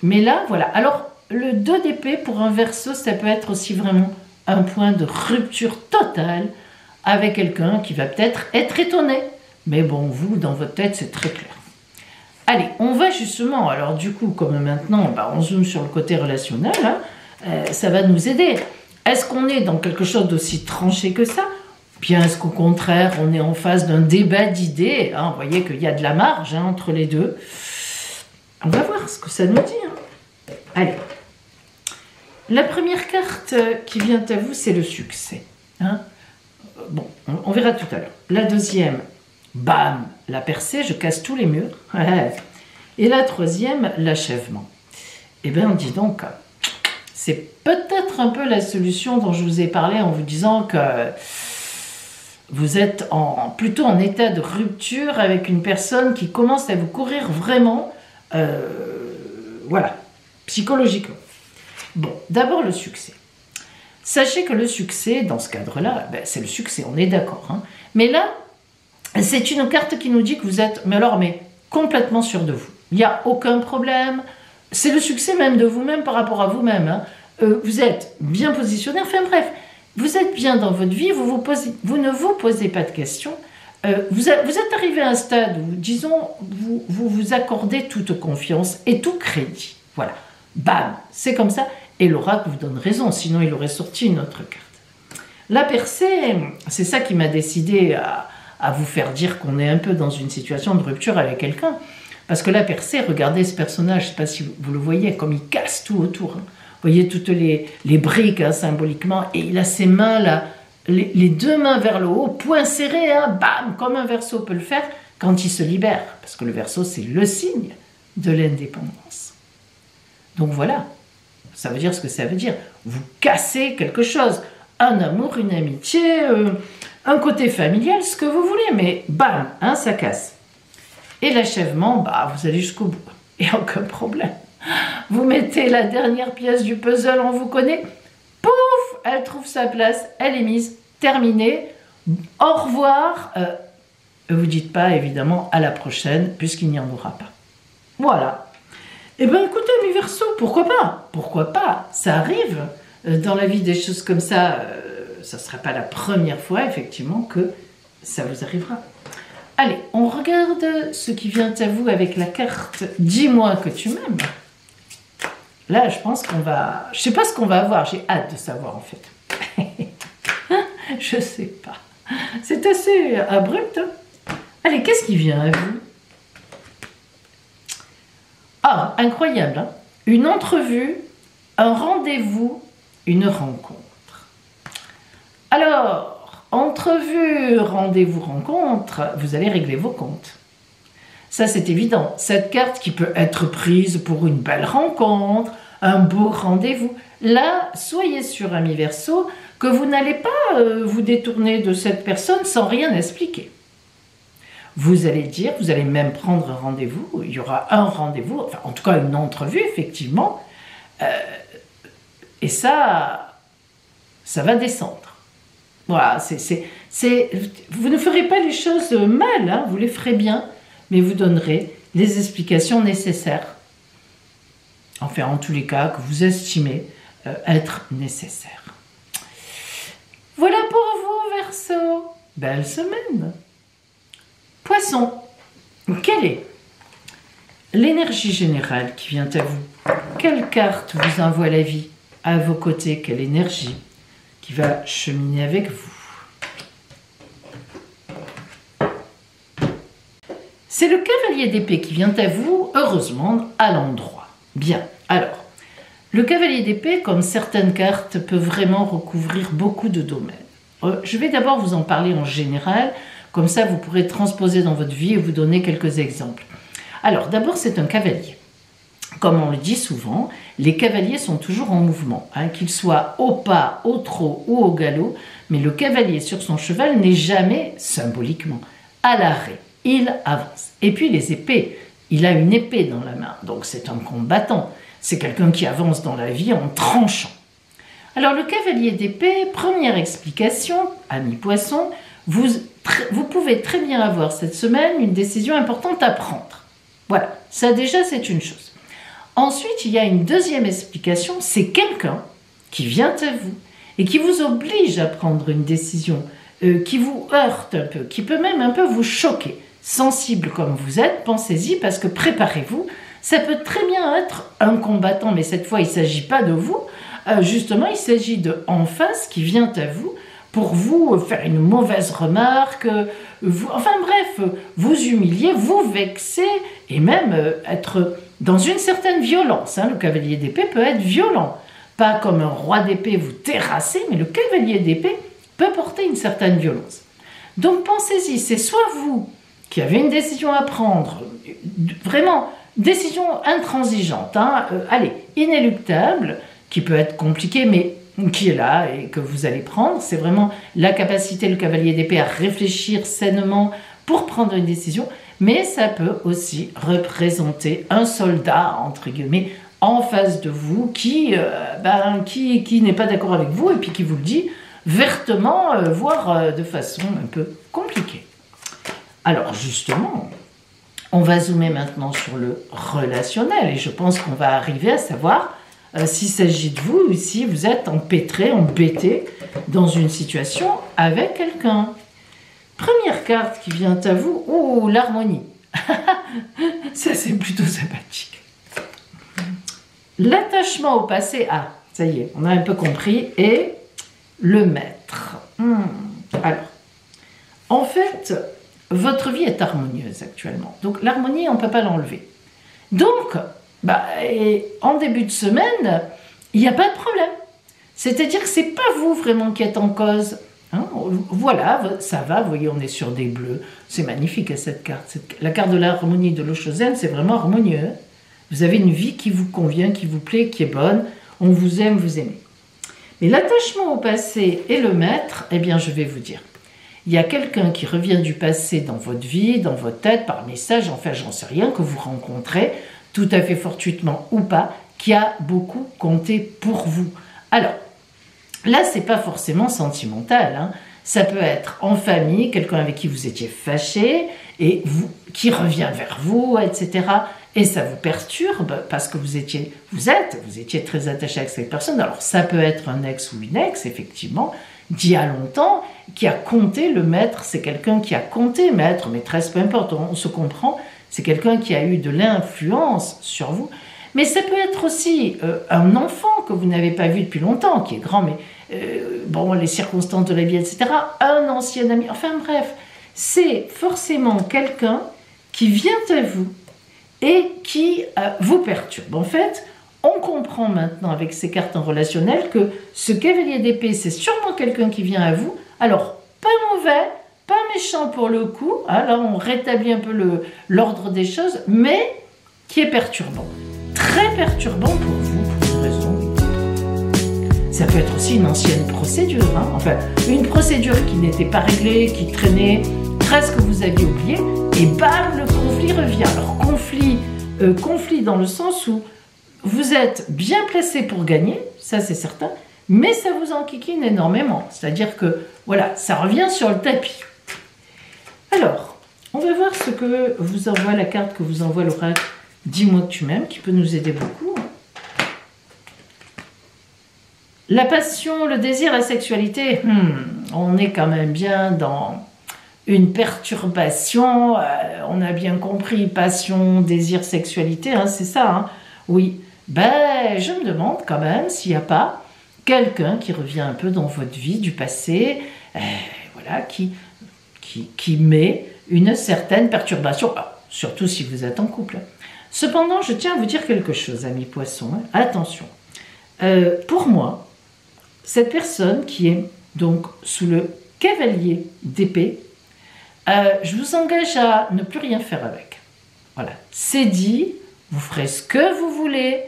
Mais là, voilà. Alors, le 2 d'épée, pour un Verseau, ça peut être aussi vraiment un point de rupture totale avec quelqu'un qui va peut-être être étonné. Mais bon, vous, dans votre tête, c'est très clair. Allez, on va justement, alors du coup, comme maintenant, on zoome sur le côté relationnel, hein, ça va nous aider. Est-ce qu'on est dans quelque chose d'aussi tranché que ça? Bien, est-ce qu'au contraire, on est en face d'un débat d'idées hein, vous voyez qu'il y a de la marge hein, entre les deux. On va voir ce que ça nous dit. Hein. Allez. La première carte qui vient à vous, c'est le succès. Hein. Bon, on verra tout à l'heure. La deuxième, bam, la percée, je casse tous les murs. Et la troisième, l'achèvement. Eh bien, dis donc, c'est peut-être un peu la solution dont je vous ai parlé en vous disant que vous êtes plutôt en état de rupture avec une personne qui commence à vous courir vraiment, voilà, psychologiquement. Bon, d'abord le succès. Sachez que le succès, dans ce cadre-là, c'est le succès, on est d'accord. Hein. Mais là, c'est une carte qui nous dit que vous êtes, mais complètement sûr de vous. Il n'y a aucun problème. C'est le succès même de vous-même par rapport à vous-même. Hein. Vous êtes bien positionné. Enfin bref, vous êtes bien dans votre vie. Vous ne vous posez pas de questions. Vous êtes arrivé à un stade où, disons, vous accordez toute confiance et tout crédit. Voilà. Bam, c'est comme ça. Et l'oracle vous donne raison, sinon il aurait sorti une autre carte. La percée, c'est ça qui m'a décidé à vous faire dire qu'on est un peu dans une situation de rupture avec quelqu'un. Parce que la percée, regardez ce personnage, je ne sais pas si vous le voyez, comme il casse tout autour. Hein. Vous voyez toutes les briques, hein, symboliquement, et il a ses mains là, les deux mains vers le haut, poing serré, hein, bam, comme un Verseau peut le faire quand il se libère. Parce que le Verseau, c'est le signe de l'indépendance. Donc voilà. Ça veut dire ce que ça veut dire. Vous cassez quelque chose. Un amour, une amitié, un côté familial, ce que vous voulez. Mais bam, hein, ça casse. Et l'achèvement, vous allez jusqu'au bout. Et aucun problème. Vous mettez la dernière pièce du puzzle, on vous connaît. Pouf, elle trouve sa place, elle est mise, terminée. Au revoir. Vous dites pas, évidemment, à la prochaine, puisqu'il n'y en aura pas. Voilà. Eh bien, écoutez, mes Verseaux, pourquoi pas? Pourquoi pas? Ça arrive dans la vie des choses comme ça. Ça ne sera pas la première fois, effectivement, que ça vous arrivera. Allez, on regarde ce qui vient à vous avec la carte « Dis-moi que tu m'aimes ». Là, je pense qu'on va... Je ne sais pas ce qu'on va avoir, j'ai hâte de savoir, en fait. Je ne sais pas. C'est assez abrupt. Hein. Allez, qu'est-ce qui vient à vous? Ah, incroyable, hein. Une entrevue, un rendez-vous, une rencontre. Alors, entrevue, rendez-vous, rencontre, vous allez régler vos comptes. Ça, c'est évident. Cette carte qui peut être prise pour une belle rencontre, un beau rendez-vous. Là, soyez sûr, ami Verseau, que vous n'allez pas vous détourner de cette personne sans rien expliquer. Vous allez dire, vous allez même prendre un rendez-vous, il y aura un rendez-vous, enfin en tout cas une entrevue effectivement, et ça va descendre. Voilà, vous ne ferez pas les choses mal, hein, vous les ferez bien, mais vous donnerez les explications nécessaires, enfin en tous les cas que vous estimez être nécessaires. Voilà pour vous Verseau, belle semaine. Poisson, quelle est l'énergie générale qui vient à vous? Quelle carte vous envoie la vie à vos côtés? Quelle énergie qui va cheminer avec vous? C'est le cavalier d'épée qui vient à vous, heureusement, à l'endroit. Bien, alors, le cavalier d'épée, comme certaines cartes, peut vraiment recouvrir beaucoup de domaines. Je vais d'abord vous en parler en général. Comme ça, vous pourrez transposer dans votre vie et vous donner quelques exemples. Alors, d'abord, c'est un cavalier. Comme on le dit souvent, les cavaliers sont toujours en mouvement, hein, qu'ils soient au pas, au trot ou au galop, mais le cavalier sur son cheval n'est jamais, symboliquement, à l'arrêt. Il avance. Et puis les épées, il a une épée dans la main, donc c'est un combattant. C'est quelqu'un qui avance dans la vie en tranchant. Alors, le cavalier d'épée, première explication, ami Poisson, vous pouvez très bien avoir cette semaine une décision importante à prendre. Voilà, ça déjà c'est une chose. Ensuite, il y a une deuxième explication, c'est quelqu'un qui vient à vous et qui vous oblige à prendre une décision, qui vous heurte un peu, qui peut même un peu vous choquer. Sensible comme vous êtes, pensez-y parce que préparez-vous, ça peut très bien être un combattant, mais cette fois il ne s'agit pas de vous, justement il s'agit de en face qui vient à vous pour vous faire une mauvaise remarque, enfin bref, vous humilier, vous vexer et même être dans une certaine violence. Hein. Le cavalier d'épée peut être violent, pas comme un roi d'épée vous terrasser, mais le cavalier d'épée peut porter une certaine violence. Donc pensez-y, c'est soit vous qui avez une décision à prendre, vraiment décision intransigeante, hein, allez, inéluctable, qui peut être compliquée, mais qui est là et que vous allez prendre. C'est vraiment la capacité, le cavalier d'épée, à réfléchir sainement pour prendre une décision, mais ça peut aussi représenter un soldat, entre guillemets, en face de vous qui n'est pas d'accord avec vous et puis qui vous le dit vertement, voire de façon un peu compliquée. Alors justement, on va zoomer maintenant sur le relationnel et je pense qu'on va arriver à savoir s'il s'agit de vous ou si vous êtes empêtré, embêté dans une situation avec quelqu'un. Première carte qui vient à vous, oh, l'harmonie. Ça, c'est plutôt sympathique. L'attachement au passé, ah, ça y est, on a un peu compris, et le maître. Alors, en fait, votre vie est harmonieuse actuellement. Donc, l'harmonie, on ne peut pas l'enlever. Donc, en début de semaine, il n'y a pas de problème. C'est-à-dire que ce n'est pas vous vraiment qui êtes en cause. Voilà, ça va, vous voyez, on est sur des bleus. C'est magnifique cette carte. La carte de l'harmonie de l'Oshozen, c'est vraiment harmonieux. Vous avez une vie qui vous convient, qui vous plaît, qui est bonne. On vous aime, vous aimez. Mais l'attachement au passé et le maître, eh bien, je vais vous dire. Il y a quelqu'un qui revient du passé dans votre vie, dans votre tête, par message, enfin, j'en sais rien, que vous rencontrez, tout à fait fortuitement ou pas, qui a beaucoup compté pour vous. Alors, là, c'est pas forcément sentimental. Ça peut être en famille, quelqu'un avec qui vous étiez fâché, et qui revient vers vous, etc. Et ça vous perturbe parce que vous étiez très attaché avec cette personne. Alors, ça peut être un ex ou une ex, effectivement, d'il y a longtemps, qui a compté. Le maître, c'est quelqu'un qui a compté, maître, maîtresse, peu importe, on se comprend. C'est quelqu'un qui a eu de l'influence sur vous. Mais ça peut être aussi un enfant que vous n'avez pas vu depuis longtemps, qui est grand, mais les circonstances de la vie, etc. Un ancien ami, enfin bref, c'est forcément quelqu'un qui vient à vous et qui vous perturbe. En fait, on comprend maintenant avec ces cartes en relationnel que ce cavalier d'épée, c'est sûrement quelqu'un qui vient à vous. Alors, pas mauvais, pas méchant pour le coup, là on rétablit un peu l'ordre des choses, mais qui est perturbant. Très perturbant pour vous, pour une raison ou une autre. Ça peut être aussi une ancienne procédure, enfin une procédure qui n'était pas réglée, qui traînait, presque vous aviez oublié, et bam, le conflit revient. Alors conflit dans le sens où vous êtes bien placé pour gagner, ça c'est certain, mais ça vous enquiquine énormément. C'est-à-dire que, voilà, ça revient sur le tapis. Alors, on va voir ce que vous envoie la carte que vous envoie l'oracle. Dis-moi que tu m'aimes, qui peut nous aider beaucoup. La passion, le désir, la sexualité, on est quand même bien dans une perturbation. On a bien compris, passion, désir, sexualité, c'est ça, oui. Je me demande quand même s'il n'y a pas quelqu'un qui revient un peu dans votre vie du passé, voilà, qui met une certaine perturbation, surtout si vous êtes en couple. Cependant, je tiens à vous dire quelque chose, amis poissons, attention. Pour moi, cette personne qui est donc sous le cavalier d'épée, je vous engage à ne plus rien faire avec. Voilà, c'est dit, vous ferez ce que vous voulez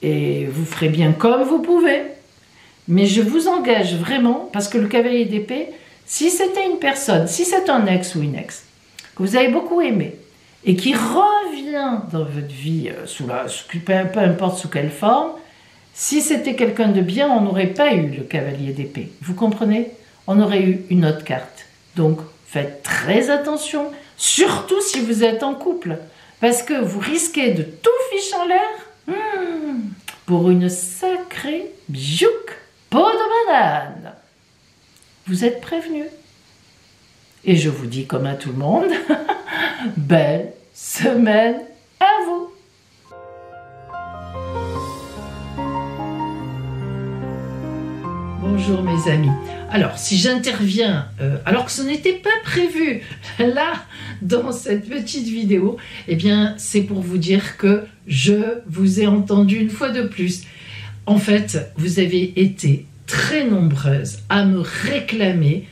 et vous ferez bien comme vous pouvez. Mais je vous engage vraiment, parce que le cavalier d'épée, si c'était une personne, si c'est un ex ou une ex, que vous avez beaucoup aimé, et qui revient dans votre vie, peu importe sous quelle forme, si c'était quelqu'un de bien, on n'aurait pas eu le cavalier d'épée. Vous comprenez? On aurait eu une autre carte. Donc, faites très attention, surtout si vous êtes en couple, parce que vous risquez de tout ficher en l'air pour une sacrée biouk, peau de banane. Vous êtes prévenus. Et je vous dis comme à tout le monde, belle semaine à vous. Bonjour mes amis. Alors, si j'interviens, alors que ce n'était pas prévu, là, dans cette petite vidéo, eh bien, c'est pour vous dire que je vous ai entendu une fois de plus. En fait, vous avez été très nombreuses à me réclamer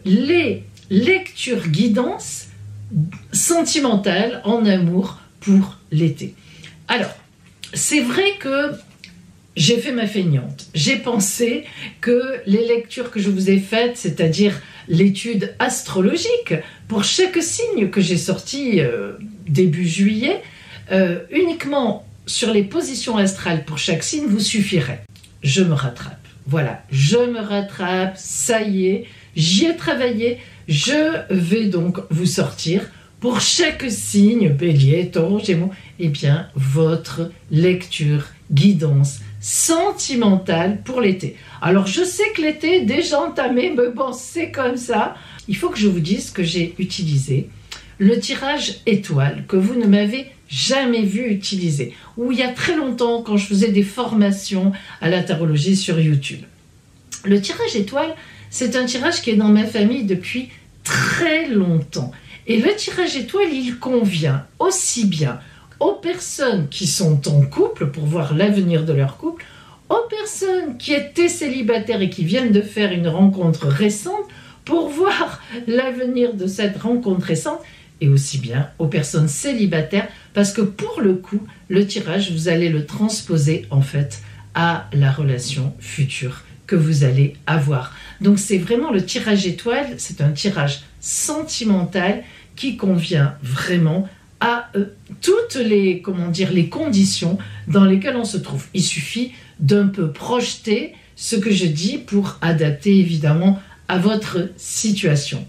les lectures guidance sentimentale en amour pour l'été. Alors, c'est vrai que j'ai fait ma feignante. J'ai pensé que les lectures que je vous ai faites, c'est-à-dire l'étude astrologique pour chaque signe que j'ai sorti début juillet, uniquement sur les positions astrales pour chaque signe vous suffirait. Je me rattrape. Voilà, je me rattrape, ça y est, j'y ai travaillé. Je vais donc vous sortir pour chaque signe, Bélier, Taureau, Gémeaux, eh bien, votre lecture, guidance sentimentale pour l'été. Alors, je sais que l'été est déjà entamé, mais bon, c'est comme ça. Il faut que je vous dise que j'ai utilisé le tirage étoile que vous ne m'avez jamais vu utiliser. Ou il y a très longtemps, quand je faisais des formations à la tarologie sur YouTube. Le tirage étoile, c'est un tirage qui est dans ma famille depuis très longtemps. Et le tirage étoile, il convient aussi bien aux personnes qui sont en couple pour voir l'avenir de leur couple, aux personnes qui étaient célibataires et qui viennent de faire une rencontre récente pour voir l'avenir de cette rencontre récente, et aussi bien aux personnes célibataires, parce que pour le coup, le tirage, vous allez le transposer en fait à la relation future que vous allez avoir. Donc c'est vraiment le tirage étoile, c'est un tirage sentimental qui convient vraiment à toutes les, comment dire, les conditions dans lesquelles on se trouve. Il suffit d'un peu projeter ce que je dis pour adapter évidemment à votre situation.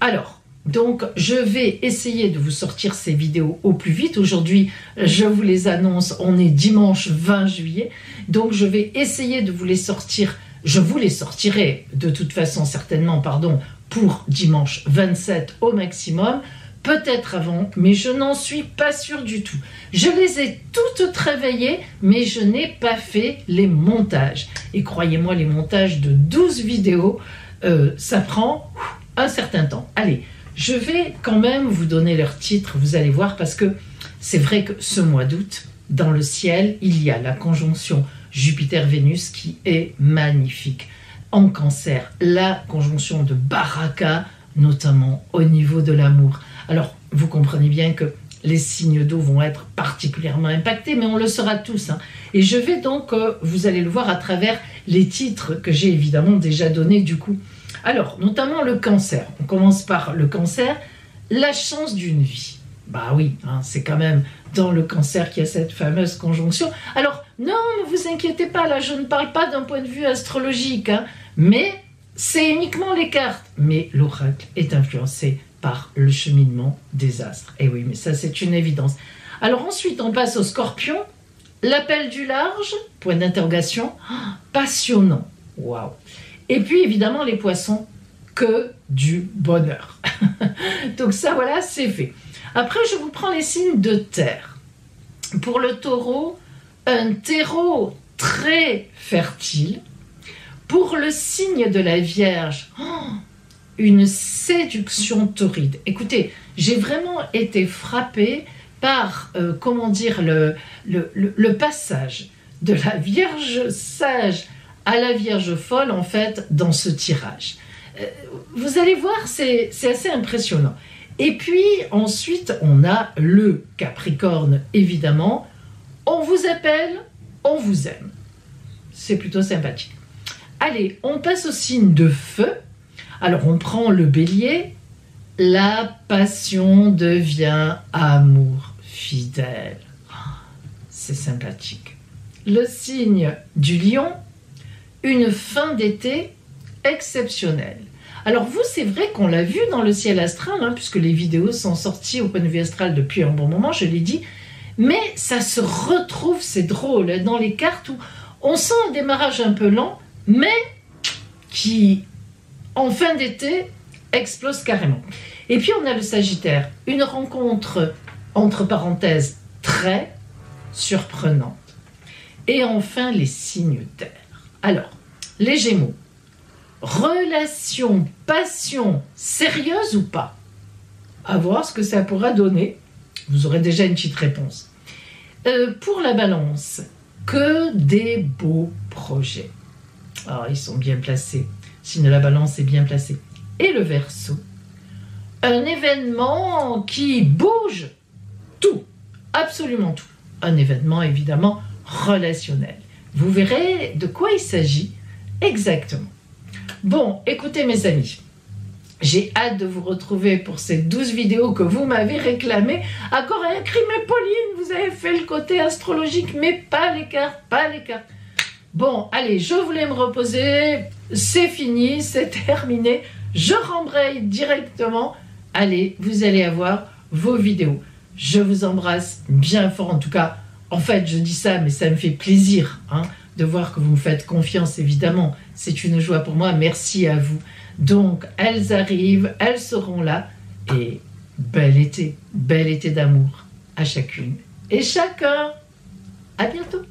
Alors, donc je vais essayer de vous sortir ces vidéos au plus vite. Aujourd'hui, je vous les annonce, on est dimanche 20 juillet, donc je vais essayer de vous les sortir. Je vous les sortirai de toute façon certainement, pardon, pour dimanche 27 au maximum, peut-être avant, mais je n'en suis pas sûre du tout. Je les ai toutes travaillées, mais je n'ai pas fait les montages. Et croyez-moi, les montages de 12 vidéos, ça prend un certain temps. Allez, je vais quand même vous donner leur titre, vous allez voir, parce que c'est vrai que ce mois d'août, dans le ciel, il y a la conjonction Jupiter-Vénus qui est magnifique. En Cancer, la conjonction de Baraka, notamment au niveau de l'amour. Alors, vous comprenez bien que les signes d'eau vont être particulièrement impactés, mais on le saura tous. Hein. Et je vais donc, vous allez le voir à travers les titres que j'ai évidemment déjà donnés du coup. Alors, notamment le Cancer. On commence par le Cancer, la chance d'une vie. Bah oui, hein, c'est quand même dans le Cancer qu'il y a cette fameuse conjonction. Alors, non, ne vous inquiétez pas, là, je ne parle pas d'un point de vue astrologique, hein, mais c'est uniquement les cartes. Mais l'oracle est influencé par le cheminement des astres. Et oui, mais ça, c'est une évidence. Alors ensuite, on passe au Scorpion. L'appel du large, point d'interrogation, passionnant. Waouh. Et puis, évidemment, les Poissons, que du bonheur. Donc ça, voilà, c'est fait. Après, je vous prends les signes de terre. Pour le Taureau, un terreau très fertile. Pour le signe de la Vierge, une séduction torride. Écoutez, j'ai vraiment été frappée par, comment dire, le passage de la Vierge sage à la Vierge folle, en fait, dans ce tirage. Vous allez voir, c'est assez impressionnant. Et puis, ensuite, on a le Capricorne, évidemment. On vous appelle, on vous aime. C'est plutôt sympathique. Allez, on passe au signe de feu. Alors, on prend le Bélier. La passion devient amour fidèle. C'est sympathique. Le signe du Lion. Une fin d'été exceptionnelle. Alors vous, c'est vrai qu'on l'a vu dans le ciel astral, hein, puisque les vidéos sont sorties au point de vue astral depuis un bon moment, je l'ai dit, mais ça se retrouve, c'est drôle, hein, dans les cartes où on sent un démarrage un peu lent, mais qui, en fin d'été, explose carrément. Et puis on a le Sagittaire, une rencontre, entre parenthèses, très surprenante. Et enfin, les signes d'air. Alors, les Gémeaux, relation, passion, sérieuse ou pas? À voir ce que ça pourra donner. Vous aurez déjà une petite réponse. Pour la Balance, que des beaux projets. Alors, ils sont bien placés. Signe de la Balance est bien placé. Et le Verseau, un événement qui bouge tout, absolument tout. Un événement évidemment relationnel. Vous verrez de quoi il s'agit exactement. Bon, écoutez mes amis, J'ai hâte de vous retrouver pour ces 12 vidéos que vous m'avez réclamées. Encore écrit, mais Pauline, vous avez fait le côté astrologique, mais pas les cartes, pas les cartes. Bon, allez, je voulais me reposer, c'est fini, c'est terminé. Je rembraye directement. Allez, vous allez avoir vos vidéos. Je vous embrasse bien fort, en tout cas. En fait, je dis ça, mais ça me fait plaisir hein, de voir que vous me faites confiance, évidemment. C'est une joie pour moi, merci à vous. Donc, elles arrivent, elles seront là. Et bel été d'amour à chacune et chacun. À bientôt.